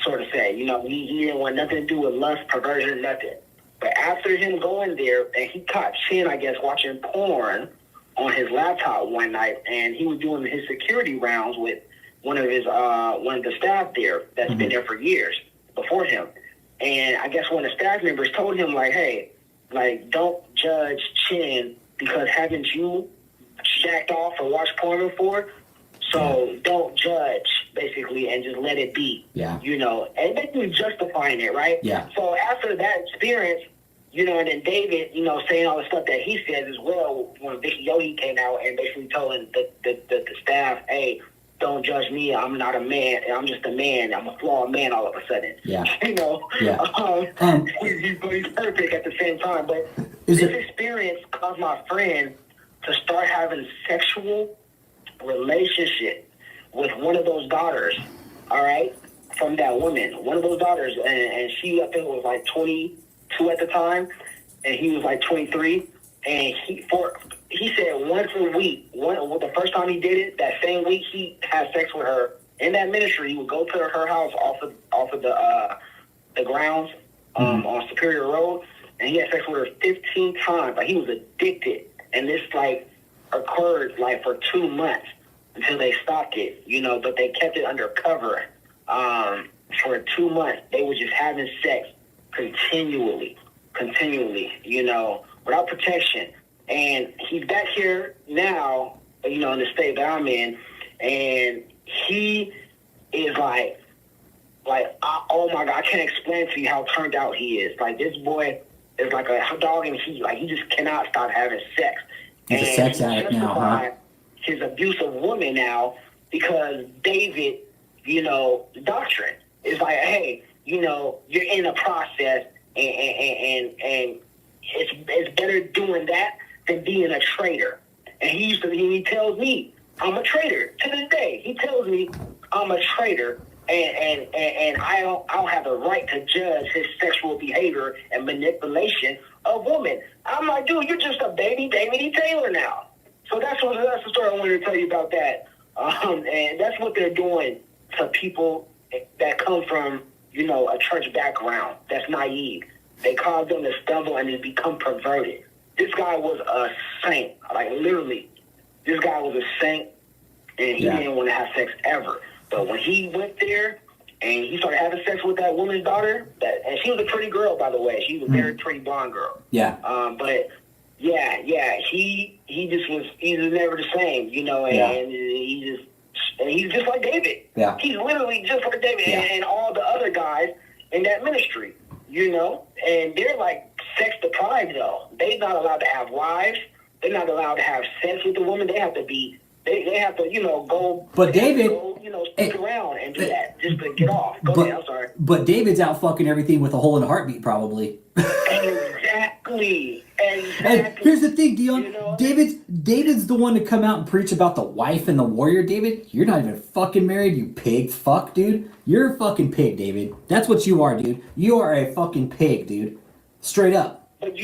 sort of say. He didn't want nothing to do with lust, perversion, nothing. But after him going there, and he caught Chin, I guess, watching porn on his laptop one night, and he was doing his security rounds with one of the staff there that's been there for years before him. And I guess one of the staff members told him, like, hey, like, don't judge Chin because haven't you jacked off or watched porn before? So don't judge, basically, and just let it be. Yeah. And basically justifying it, right? Yeah. So after that experience, and then David, saying all the stuff that he says as well, when Vicky Yogi came out and basically telling the staff, hey, don't judge me. I'm not a man. I'm just a man. I'm a flawed man all of a sudden. Yeah. Yeah. He's perfect at the same time. But this experience caused my friend to start having sexual relationship with one of those daughters, all right, from that woman. One of those daughters, and she, I think, was like 22 at the time, and he was like 23. And he said once a week, the first time he did it, that same week he had sex with her in that ministry. He would go to her house off of the grounds on Superior Road, and he had sex with her 15 times. Like, he was addicted, and this like occurred like for 2 months until they stopped it. But they kept it undercover for 2 months. They were just having sex continually, without protection. And he's back here now, in the state that I'm in, and he is like, oh my God, I can't explain to you how turned out he is. Like, this boy is like a dog in heat. Like, he just cannot stop having sex. He's a sex addict now, huh? His abuse of women now, because David, doctrine is like, hey, you're in a process, and it's better doing that than being a traitor. And he tells me I'm a traitor to this day. He tells me I'm a traitor, and I don't have the right to judge his sexual behavior and manipulation of women. I'm like, dude, you're just a baby David E. Taylor now. So that's the story I wanted to tell you about that. And that's what they're doing to people that come from, a church background that's naive. They cause them to stumble and then become perverted. This guy was a saint. Like, literally, this guy was a saint, and he didn't want to have sex ever. But when he went there and he started having sex with that woman's daughter, and she was a pretty girl, by the way. She was a very pretty blonde girl. Yeah. But he's never the same, and he's just like David. Yeah. He's literally just like David and all the other guys in that ministry, and they're like sex deprived though. They're not allowed to have wives. They're not allowed to have sex with the woman. They have to be. They have to, go. But David, stick around and do that just to get off. Go ahead. I'm sorry. But David's out fucking everything with a hole in a heartbeat, probably. Exactly. And here's the thing, Dion. David's the one to come out and preach about the wife and the warrior. David, you're not even fucking married, you pig fuck, dude. You're a fucking pig, David. That's what you are, dude. You are a fucking pig, dude. Straight up. But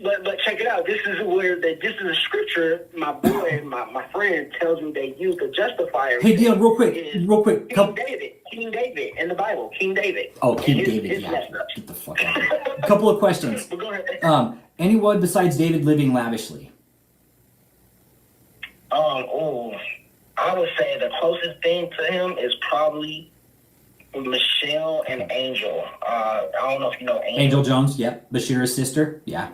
But check it out. This is a scripture my boy, my friend tells me they use to justify it. Hey, Dion, real quick. King David in the Bible. King David. Oh, King David, yeah. Get the fuck out of here. A couple of questions. But go ahead. Anyone besides David living lavishly? I would say the closest thing to him is probably Michelle and Angel. I don't know if you know Angel. Angel Jones, yep. Bashira's sister, yeah.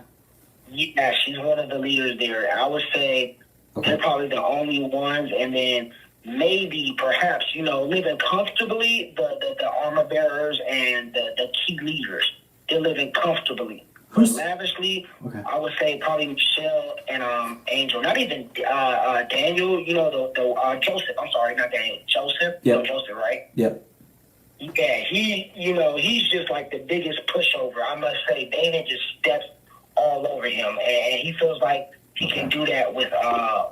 Yeah, she's one of the leaders there. I would say they're probably the only ones, and then maybe, perhaps, living comfortably, the armor bearers and the key leaders. They're living comfortably. But lavishly, I would say probably Michelle and Angel. Not even Daniel, the Joseph. I'm sorry, not Daniel. Joseph? Yep. You know Joseph, right? Yep. Yeah, he's just like the biggest pushover. I must say, David just steps all over him, and he feels like he can do that with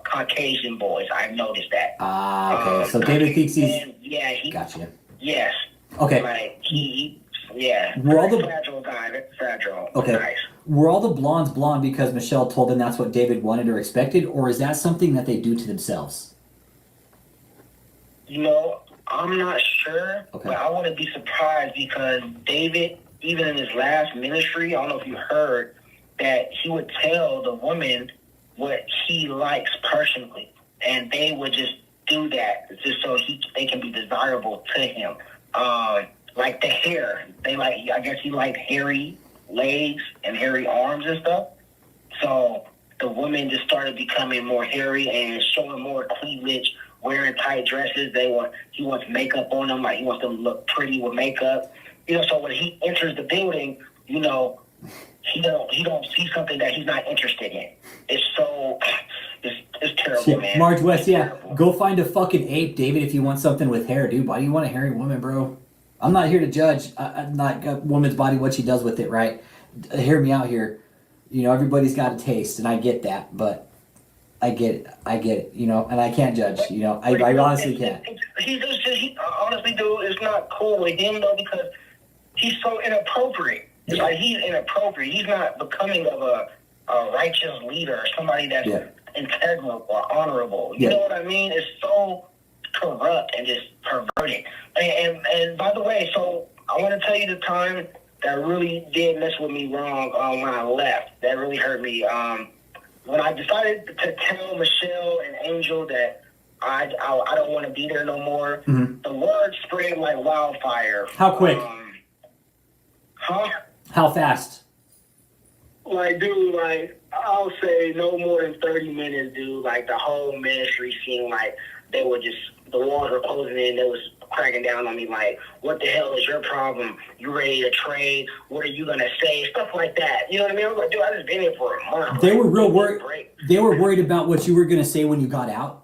Caucasian boys. I've noticed that. Okay. So David thinks he's... he... Gotcha. Yes. Okay. Like, yeah. We're all the... fragile guy. Very fragile. Okay. Nice. Were all the blondes blonde because Michelle told them that's what David wanted or expected, or is that something that they do to themselves? I'm not sure, but I wouldn't be surprised because David, even in his last ministry, I don't know if you heard, that he would tell the woman what he likes personally, and they would just do that just so they can be desirable to him. Like the hair, I guess he liked hairy legs and hairy arms and stuff. So the women just started becoming more hairy and showing more cleavage, wearing tight dresses. He wants makeup on them, like he wants them to look pretty with makeup. So when he enters the building, he don't see something that he's not interested in. It's terrible, man. Marge West, go find a fucking ape, David, if you want something with hair, dude. Why do you want a hairy woman, bro? I'm not here to judge. I'm not a woman's body, what she does with it, right? Hear me out here. Everybody's got a taste, and I get that, but I get it, and I can't judge, I honestly can't. He honestly, dude, it's not cool with him, though, because he's so inappropriate. It's like he's inappropriate. He's not becoming of a righteous leader or somebody that's integral or honorable. You know what I mean? It's so corrupt and just perverted. And by the way, so I want to tell you the time that really did mess with me wrong when I left. That really hurt me. When I decided to tell Michelle and Angel that I don't want to be there no more, the word spread like wildfire. How quick? How fast? Dude, I'll say no more than 30 minutes, dude. Like, the whole ministry seemed like they were just, the walls were closing in. They was cracking down on me like, what the hell is your problem? You ready to trade? What are you going to say? Stuff like that. You know what I mean? I was like, dude, I just been here for a month. They were real worried. They were worried about what you were going to say when you got out?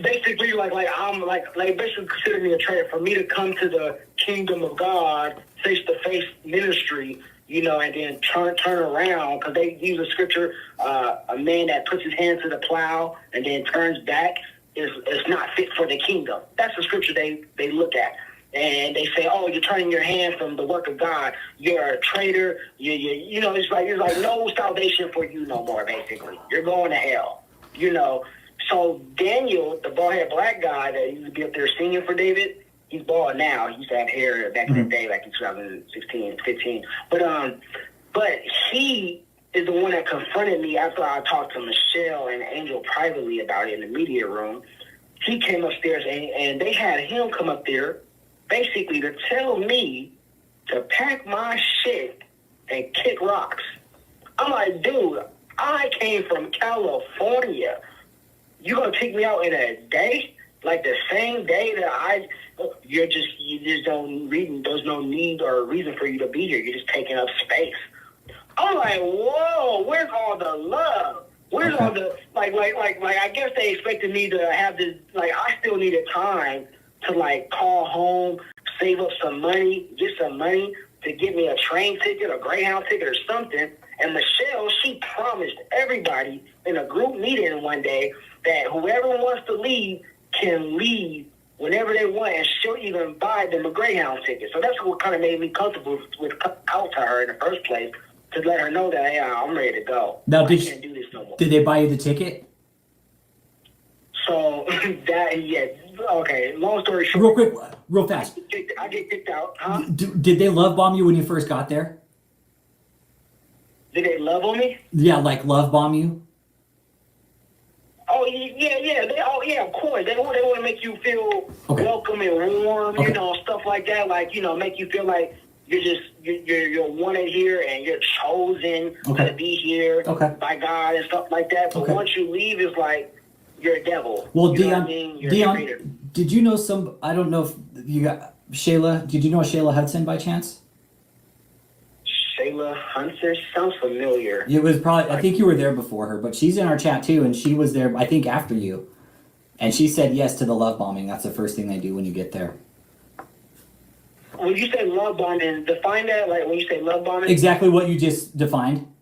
Basically, I'm basically consider me a traitor. For me to come to the kingdom of God, face-to-face ministry, and then turn around, because they use a scripture, a man that puts his hand to the plow and then turns back is not fit for the kingdom. That's the scripture they look at. And they say, oh, you're turning your hand from the work of God. You're a traitor. It's like no salvation for you no more, basically. You're going to hell, So Daniel, the bald-headed black guy that used to be up there singing for David, he's bald now. He used to have hair back in the day, like in 2016, 15. But he is the one that confronted me after I talked to Michelle and Angel privately about it in the media room. He came upstairs, and they had him come up there basically to tell me to pack my shit and kick rocks. I'm like, dude, I came from California. You gonna kick me out in a day? Like the same day that you just don't read, there's no need or reason for you to be here. You're just taking up space. I'm like, whoa, where's all the love? Where's all the, I guess they expected me to have this, I still needed time to, call home, save up some money, get some money to get me a train ticket, a Greyhound ticket or something. And Michelle, she promised everybody in a group meeting one day that whoever wants to leave can leave whenever they want, and she'll even buy them a Greyhound ticket. So that's what kind of made me comfortable with out to her in the first place. to let her know that, hey, I'm ready to go. Now, I can't do this no more. did they buy you the ticket? So okay. Long story short. Real quick, real fast. I get kicked out, huh? Did they love bomb you when you first got there? Did they love on me? Yeah, like love bomb you. Oh yeah. Of course. They want to make you feel welcome and warm, you know, stuff like that. Like, you know, make you feel like you're wanted here and you're chosen to be here by God and stuff like that. But once you leave, it's like you're a devil. Well, you know Dion, what I mean? You're a traitor. did you know some? I don't know if you got Shayla. Did you know Shayla Hudson by chance? Shayla Hunter sounds familiar. It was probably. I think you were there before her, but she's in our chat too, and she was there. I think after you, and she said yes to the love bombing. That's the first thing they do when you get there. When you say love bombing, define that. Like when you say love bombing, exactly what you just defined.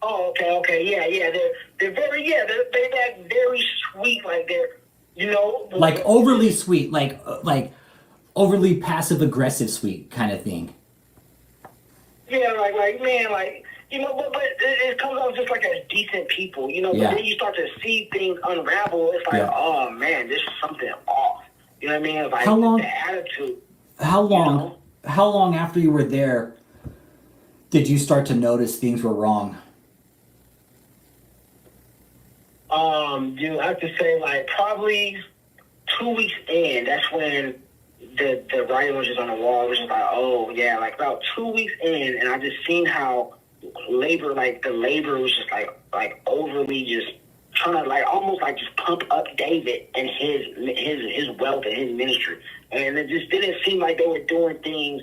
Oh, okay, yeah. They're very, they're that very sweet, like they're, you know, like overly sweet, like overly passive aggressive sweet kind of thing. Yeah, like man, like, you know, but it comes off just like as decent people, you know. But then you start to see things unravel. It's like, oh man, this is something off. You know what I mean? Like how long? The attitude. How long? You know? How long after you were there did you start to notice things were wrong? Dude, I have to say, like, probably 2 weeks in, that's when the writing was just on the wall. It was just like, oh, yeah, like, about 2 weeks in, and I just seen how the labor was just, like overly just trying to, like, almost, like, just pump up David and his wealth and his ministry. And it just didn't seem like they were doing things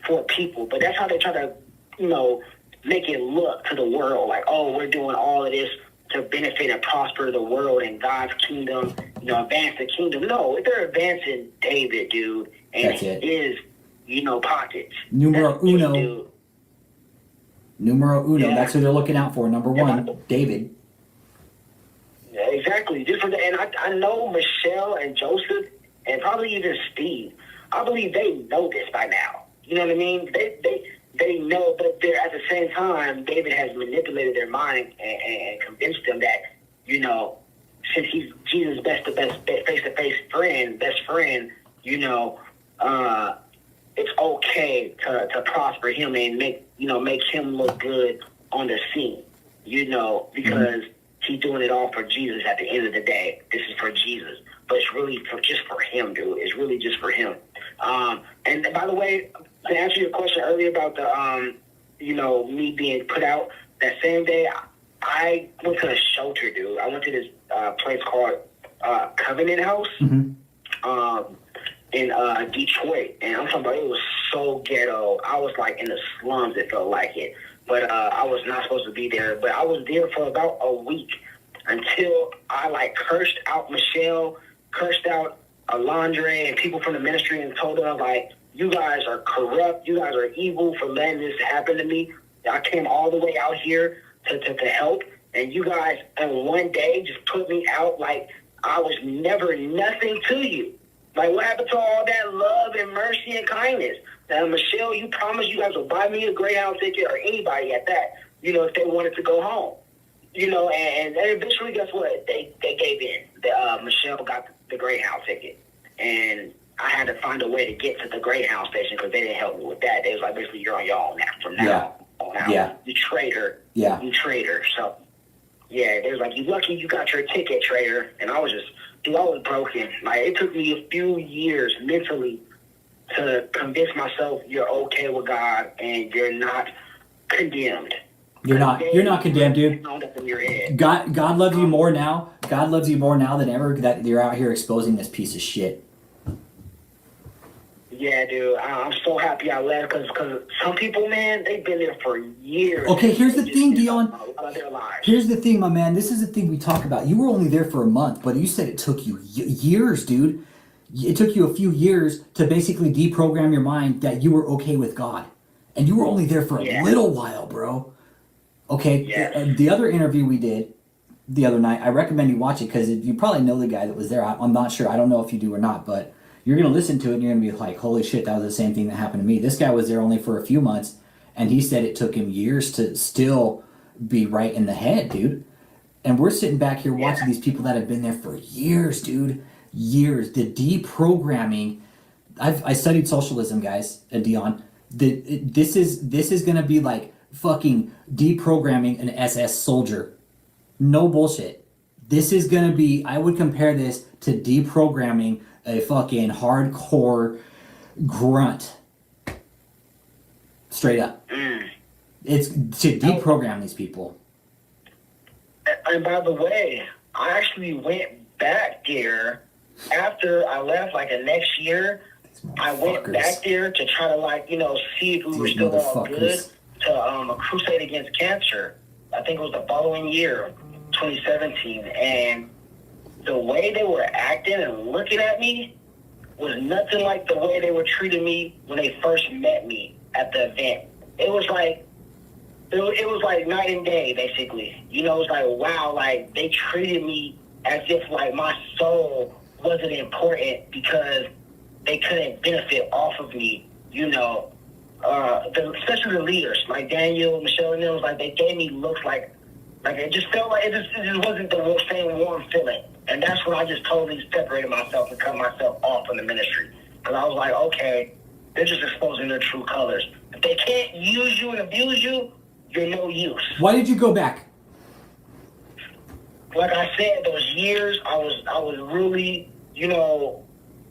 for people. But that's how they try to, you know, make it look to the world. Like, oh, we're doing all of this to benefit and prosper the world and God's kingdom, you know, advance the kingdom. No, they're advancing David, dude, and his, you know, pockets. Numero uno. Dude. Numero uno. Yeah. That's who they're looking out for. Number one, David. Yeah, exactly. Just for and I know Michelle and Joseph and probably even Steve. I believe they know this by now. You know what I mean? They know, but they're at the same time, David has manipulated their mind and convinced them that, you know, since he's Jesus' best face-to-face best friend, you know, it's okay to prosper him and make him look good on the scene, you know, because he's doing it all for Jesus. At the end of the day, this is for Jesus, but it's really just for him, dude. It's really just for him. And by the way, to answer your question earlier about the, you know, me being put out, that same day, I went to a shelter, dude. I went to this place called Covenant House in Detroit. And I'm talking about, it was so ghetto. I was like in the slums, it felt like it. But I was not supposed to be there. But I was there for about a week until I, like, cursed out Michelle, cursed out Alondre and people from the ministry and told them, like, you guys are corrupt. You guys are evil for letting this happen to me. I came all the way out here to help. And you guys, in one day, just put me out like I was never nothing to you. Like, what happened to all that love and mercy and kindness? Now, Michelle, you promised you guys would buy me a Greyhound ticket, or anybody at that, you know, if they wanted to go home. You know, and eventually, guess what? They gave in. Michelle got the Greyhound ticket. And I had to find a way to get to the Greyhound station because they didn't help me with that. They was like, basically, you're on your own now. From now on out. Yeah. You traitor. Yeah. You traitor. So, yeah, they was like, you lucky you got your ticket, traitor. And I was just, dude, I was broken. Like, it took me a few years mentally to convince myself you're okay with God and you're not condemned. You're not condemned, dude. God loves you more now. God loves you more now than ever that you're out here exposing this piece of shit. Yeah, dude. I'm so happy I left because some people, man, they've been there for years. Okay, here's the thing, Dion. Here's the thing, my man. This is the thing we talk about. You were only there for a month, but you said it took you years, dude. It took you a few years to basically deprogram your mind that you were okay with God. And you were only there for a little while, bro. Okay, the other interview we did the other night, I recommend you watch it because you probably know the guy that was there. I'm not sure. I don't know if you do or not, but you're going to listen to it and you're going to be like, holy shit, that was the same thing that happened to me. This guy was there only for a few months, And he said it took him years to still be right in the head, dude. And we're sitting back here watching these people that have been there for years, dude. Years. The deprogramming. I studied socialism, guys, at Dion. This is gonna be like fucking deprogramming an SS soldier. No bullshit. This is gonna be, I would compare this to deprogramming a fucking hardcore grunt. Straight up. It's to deprogram these people. And by the way, I actually went back there after I left, like the next year. I went back there to try to, like, you know, see if we were still all good to a crusade against cancer. I think it was the following year, 2017. And the way they were acting and looking at me was nothing like the way they were treating me when they first met me at the event. It was like night and day, basically. You know, it was like, wow, like, they treated me as if, like, my soul wasn't important because they couldn't benefit off of me, you know. Especially the leaders, like Daniel, Michelle, and them, like, they gave me looks like it just felt like it just wasn't the same warm feeling. And that's when I just totally separated myself and cut myself off from the ministry. Because I was like, okay, they're just exposing their true colors. If they can't use you and abuse you, you're no use. Why did you go back? Like I said, those years, I was really, you know,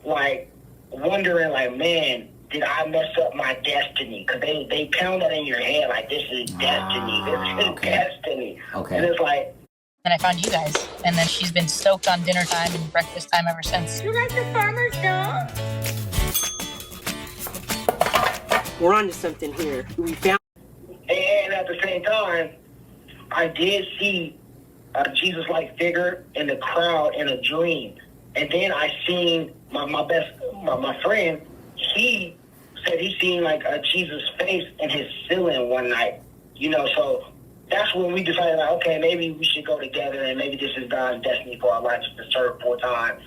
like, wondering, like, man, did I mess up my destiny? Because they pound that in your head, like, this is destiny. This is destiny. Okay. And it's like... And I found you guys. And then she's been stoked on dinner time and breakfast time ever since. You like the farmer's dog? We're on to something here. We found... And at the same time, I did see a Jesus-like figure in the crowd in a dream. And then I seen my friend, he said he seen like a Jesus face in his ceiling one night. You know, so that's when we decided, like, okay, maybe we should go together and maybe this is God's destiny for our life, just to serve full time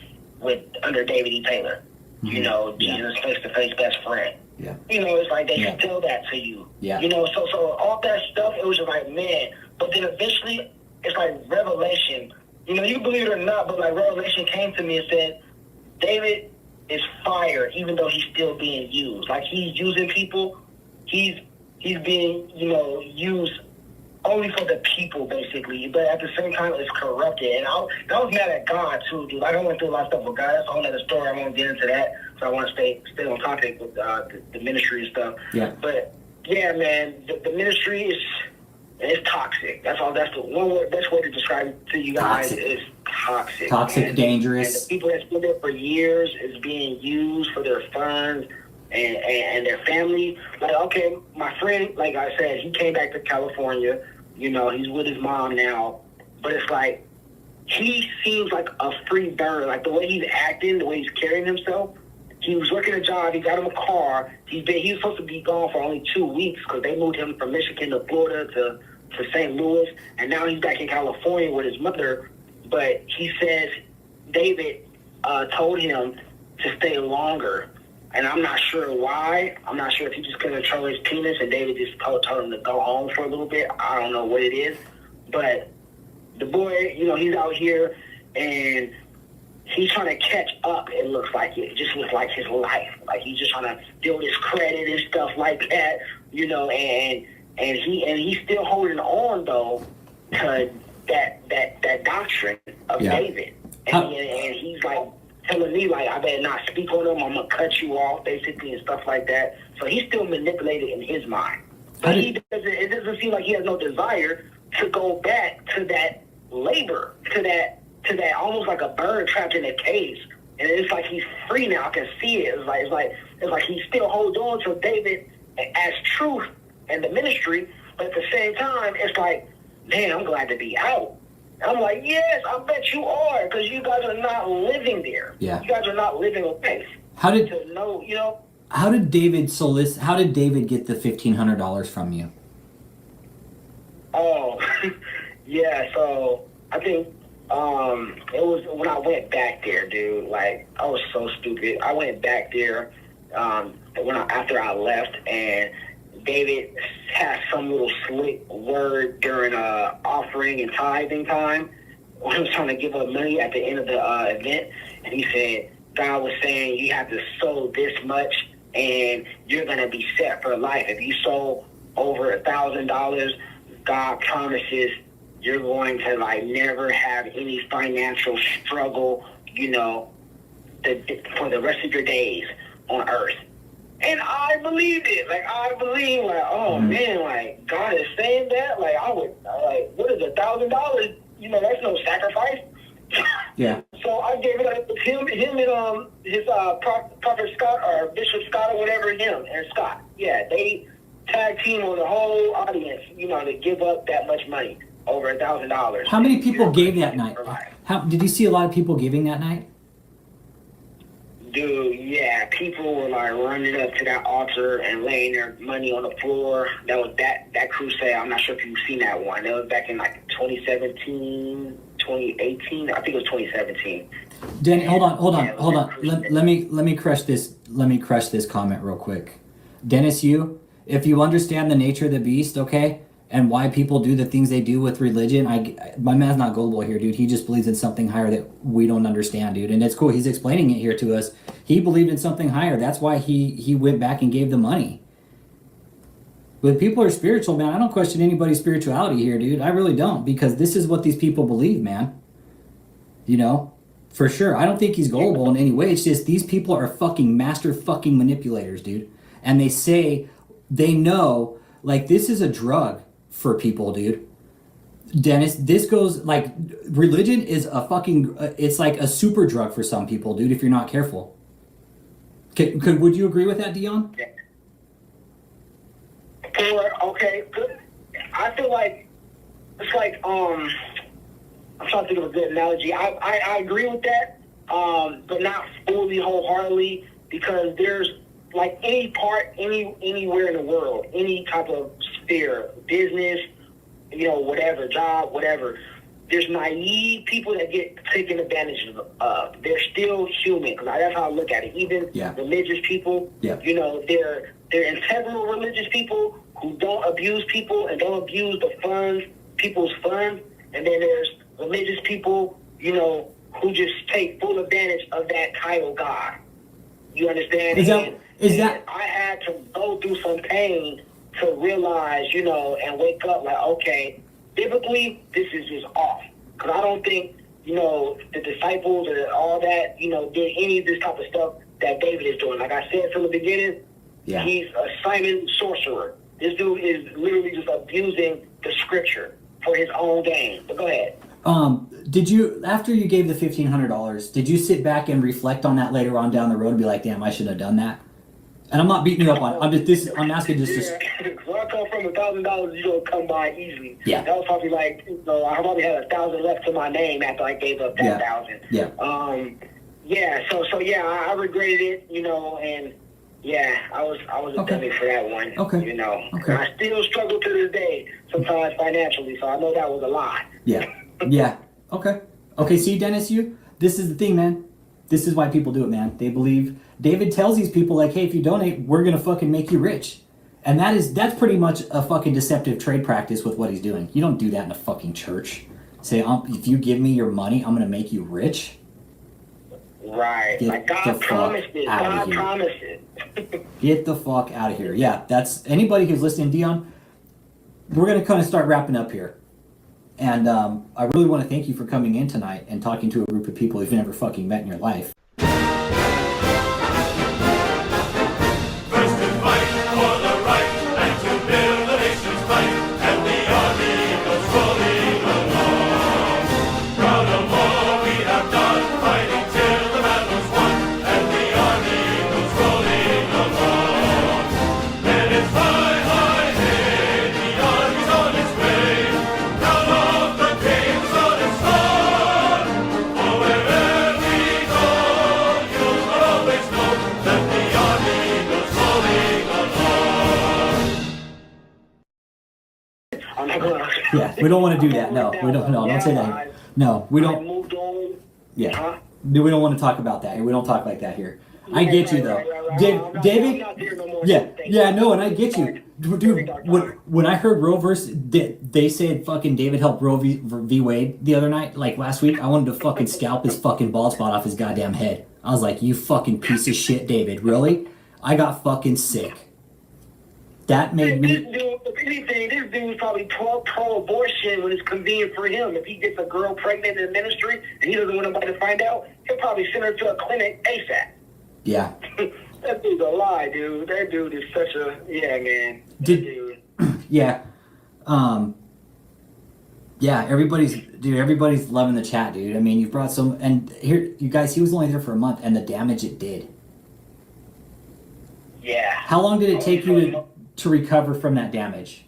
under David E. Taylor. Mm-hmm. You know, Jesus face-to-face best friend. Yeah. You know, it's like they tell that to you. Yeah. You know, so all that stuff, it was just like, man. But then eventually, it's like revelation. You know, you can believe it or not, but like revelation came to me and said, David is fired, even though he's still being used. Like, he's using people. He's being, you know, used only for the people, basically. But at the same time, it's corrupted. And I was mad at God, too, dude. Like, I went through a lot of stuff with God. That's a whole other story. I won't get into that. So I want to stay on topic with the ministry and stuff. Yeah. But, yeah, man, the ministry is... It's toxic. That's all. That's the one word, best way to describe it to you guys. Is toxic. Toxic, dangerous. And the people that's been there for years is being used for their funds and their family. Like, okay, my friend, like I said, he came back to California. You know, he's with his mom now. But it's like, he seems like a free bird. Like, the way he's acting, the way he's carrying himself. He was working a job. He got him a car. He was supposed to be gone for only 2 weeks because they moved him from Michigan to Florida to St. Louis, and now he's back in California with his mother. But he says David told him to stay longer, and I'm not sure why. I'm not sure if he just couldn't control his penis, and David just told him to go home for a little bit. I don't know what it is, but the boy, you know, he's out here and he's trying to catch up. It looks like it just looks like his life. Like, he's just trying to build his credit and stuff like that, you know. And he's still holding on though to that doctrine of David. And he's like telling me, like, I better not speak on him. I'm gonna cut you off, basically, and stuff like that. So he's still manipulated in his mind. But it doesn't seem like he has no desire to go back to that labor, to that almost like a bird trapped in a cage. And it's like he's free now. I can see it. It's like he still holds on to David as truth and the ministry, but at the same time, it's like, man, I'm glad to be out. And I'm like, yes, I bet you are, because you guys are not living there. Yeah. You guys are not living with faith. How did David get the $1,500 from you? Oh, yeah. So I think it was when I went back there, dude. Like, I was so stupid. I went back there after I left, and David has some little slick word during offering and tithing time when he was trying to give up money at the end of the event, and he said God was saying you have to sow this much and you're gonna be set for life. If you sow over $1,000, God promises you're going to like never have any financial struggle, you know, for the rest of your days on earth. And I believed it. Like, I believe, like, oh man, like God is saying that. Like, I would, like, what is $1,000? You know, that's no sacrifice. Yeah. So I gave it up to him and his Prophet Scott or Bishop Scott or whatever, him and Scott. Yeah, they tag team on the whole audience, you know, to give up that much money, over $1,000. How many people gave that night? How did you see a lot of people giving that night? Dude, yeah, people were like running up to that altar and laying their money on the floor. That was that crusade. I'm not sure if you've seen that one. That was back in like 2017, 2018. I think it was 2017. Danny, hold on. Let me crush this. Let me crush this comment real quick. Dennis, if you understand the nature of the beast, okay, and why people do the things they do with religion, my man's not gullible here, dude. He just believes in something higher that we don't understand, dude. And it's cool. He's explaining it here to us. He believed in something higher. That's why he went back and gave the money. But people are spiritual, man. I don't question anybody's spirituality here, dude. I really don't, because this is what these people believe, man. You know, for sure. I don't think he's gullible in any way. It's just these people are fucking master fucking manipulators, dude. And they say they know, like, this is a drug for people, dude. Dennis, this goes like, religion is a fucking, it's like a super drug for some people, dude, if you're not careful. Would you agree with that, Dion? Okay, good. I feel like it's like I'm trying to think of a good analogy. I agree with that, but not fully wholeheartedly, because there's like any part, anywhere in the world, any type of sphere, business, you know, whatever, job, whatever. There's naive people that get taken advantage of. They're still human, because that's how I look at it. Even religious people, you know, they're integral religious people who don't abuse people and don't abuse the funds, people's funds. And then there's religious people, you know, who just take full advantage of that title God. You understand? I had to go through some pain to realize, you know, and wake up like, okay, biblically, this is just off. Because I don't think, you know, the disciples or all that, you know, did any of this type of stuff that David is doing. Like I said from the beginning, he's a Simon sorcerer. This dude is literally just abusing the scripture for his own gain. But go ahead. Did you, after you gave the $1,500, did you sit back and reflect on that later on down the road and be like, damn, I shouldn't have done that? And I'm not beating you up on it. I'm asking just. When I come from $1,000, you don't come by easily. Yeah. That was probably like, you know, I probably had 1,000 left to my name after I gave up that 1,000. Yeah. So yeah, I regretted it, you know, and yeah, I was a dummy for that one. Okay. You know. Okay. I still struggle to this day, sometimes financially, so I know that was a lie. Yeah. Yeah. Okay. Okay, see, Dennis, this is the thing, man. This is why people do it, man. They believe. David tells these people, like, hey, if you donate, we're going to fucking make you rich. And that's pretty much a fucking deceptive trade practice with what he's doing. You don't do that in a fucking church. Say, if you give me your money, I'm going to make you rich. Right. Like God promised it. God promised it. Get the fuck out of here. Yeah, that's anybody who's listening, Dion, we're going to kind of start wrapping up here. And I really want to thank you for coming in tonight and talking to a group of people you've never fucking met in your life. Yeah, we don't want to do that. No, we don't. No, don't say that. No, we don't. I moved on. Yeah, we don't want to talk about that. We don't talk like that here. I get you though. Right. David, I'm not there no more. yeah, no, and I get you, dude. When I heard Roe versus, they said fucking David helped Roe v. Wade the other night, like last week. I wanted to fucking scalp his fucking bald spot off his goddamn head. I was like, you fucking piece of shit, David. Really? I got fucking sick. That made me. This dude, if anything, this dude's probably pro-abortion when it's convenient for him. If he gets a girl pregnant in the ministry and he doesn't want nobody to find out, he'll probably send her to a clinic ASAP. Yeah. That dude's a lie, dude. That dude is such a man. Dude. Yeah. Yeah, everybody's loving the chat, dude. I mean, you brought some, and here, you guys, he was only there for a month, and the damage it did. Yeah. How long did it take you to recover from that damage?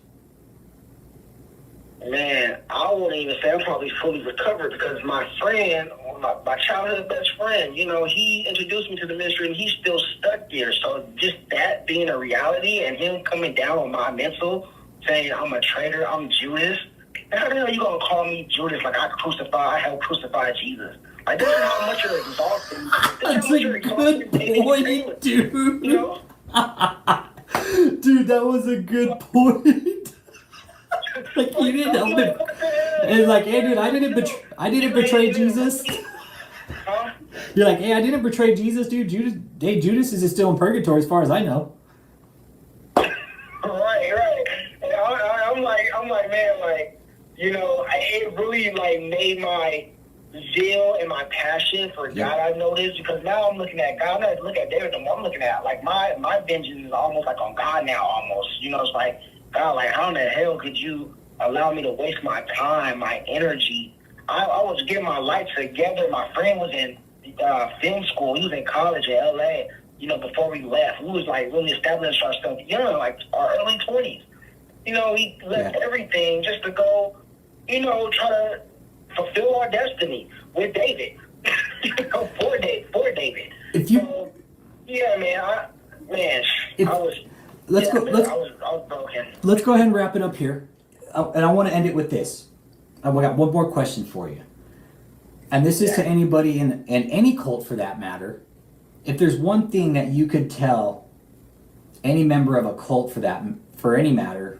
Man, I won't even say I'm probably fully recovered because my friend, my childhood best friend, he introduced me to the ministry and he's still stuck there. So just that being a reality and him coming down on my mental, saying I'm a traitor, I'm Judas. How the hell are you going to call me Judas like I helped crucify Jesus? Like, this is how much you're exhausted. That's a good point, dude. Dude, that was a good point. Like, you didn't help him. It's like, hey, dude, I didn't betray Jesus. Huh? You're like, hey, I didn't betray Jesus, dude. Judas is still in purgatory as far as I know. Right. And I'm like, man, like, it really like made my zeal and my passion for God, I noticed, because now I'm looking at God. I'm not looking at David no more. I'm looking at like my vengeance is almost like on God now, almost. It's like, God, like, how in the hell could you allow me to waste my time, my energy? I was getting my life together. My friend was in film school. He was in college in LA. Before we left, we was like really establishing ourselves young, like our early 20s. He left everything just to go, try to fulfill our destiny with David. For David. If you, so, yeah, man, I was. Let's go. I was broken. Let's go ahead and wrap it up here, and I want to end it with this. I got one more question for you, and this is to anybody in any cult for that matter. If there's one thing that you could tell any member of a cult for any matter,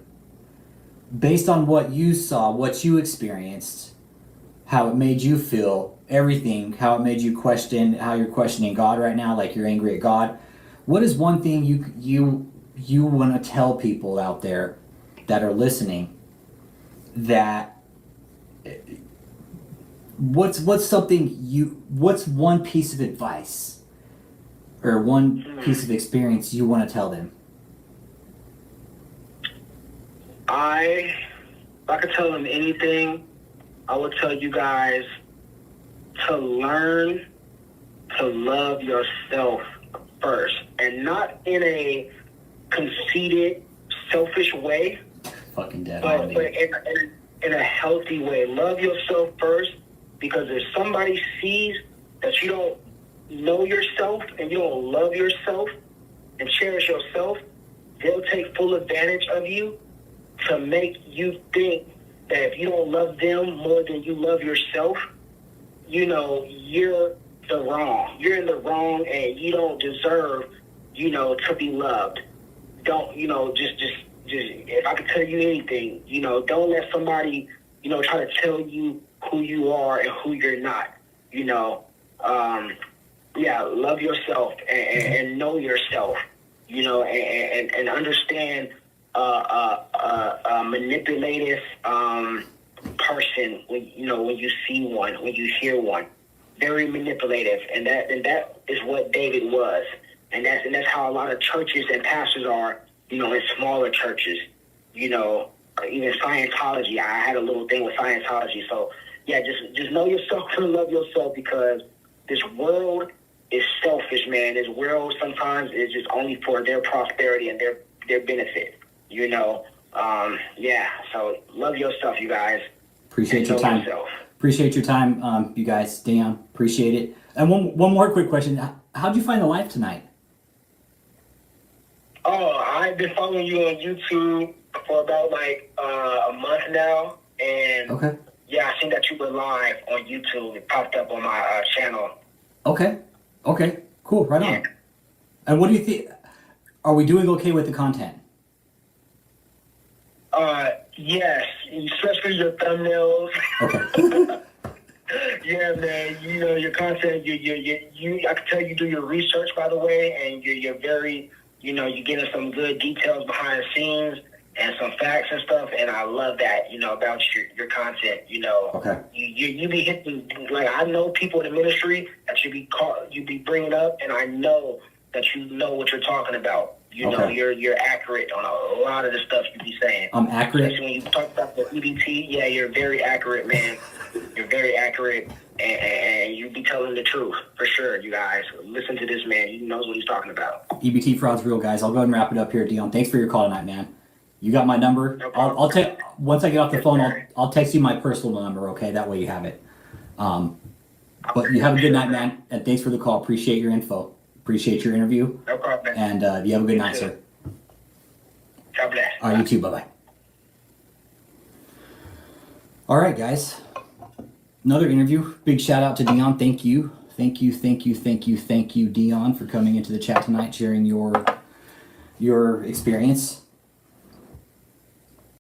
based on what you saw, what you experienced, how it made you feel, everything, how it made you question, how you're questioning God right now, like you're angry at God. What is one thing you want to tell people out there that are listening that what's one piece of advice or one piece of experience you want to tell them? If I could tell them anything, I would tell you guys to learn to love yourself first, and not in a conceited, selfish way, Fucking dead. but in a healthy way. Love yourself first, because if somebody sees that you don't know yourself and you don't love yourself and cherish yourself, they'll take full advantage of you to make you think that if you don't love them more than you love yourself, you're you're in the wrong and you don't deserve, to be loved. Don't, just if I could tell you anything, don't let somebody, try to tell you who you are and who you're not, love yourself and know yourself, and understand a manipulative person when you see one, when you hear one, very manipulative, and that is what David was, and that's how a lot of churches and pastors are, in smaller churches, even Scientology. I had a little thing with Scientology, so yeah, just know yourself and love yourself, because this world is selfish, man. This world sometimes is just only for their prosperity and their benefit. So love yourself, you guys. Appreciate your time. Appreciate your time, you guys. Dion, appreciate it. And one more quick question. How'd you find the live tonight? Oh, I've been following you on YouTube for about a month now, and okay. Yeah, I seen that you were live on YouTube. It popped up on my channel. Okay, cool, right on. And what do you think? Are we doing okay with the content? Yes, especially your thumbnails. Okay. Yeah, man. You know your content. I can tell you do your research, by the way, and you're very, you're getting some good details behind the scenes and some facts and stuff. And I love that, about your content. Okay. You be hitting, like, I know people in the ministry that you be bringing up, and I know that you know what you're talking about. Okay. You're accurate on a lot of the stuff you be saying. I'm accurate. Especially when you talk about the EBT, yeah, you're very accurate, man. You're very accurate, and you be telling the truth for sure. You guys listen to this man; he knows what he's talking about. EBT fraud's real, guys. I'll go ahead and wrap it up here, Dion. Thanks for your call tonight, man. You got my number. No problem. I'll take once I get off the Yes, phone. sir. I'll text you my personal number. Okay, that way you have it. But you have a good night, man, and thanks for the call. Appreciate your info. Appreciate your interview, No problem. and you have a good night, too. sir. God bless. All right, you too. Bye bye. All right, guys. Another interview. Big shout out to Dion. Thank you, Dion, for coming into the chat tonight, sharing your experience.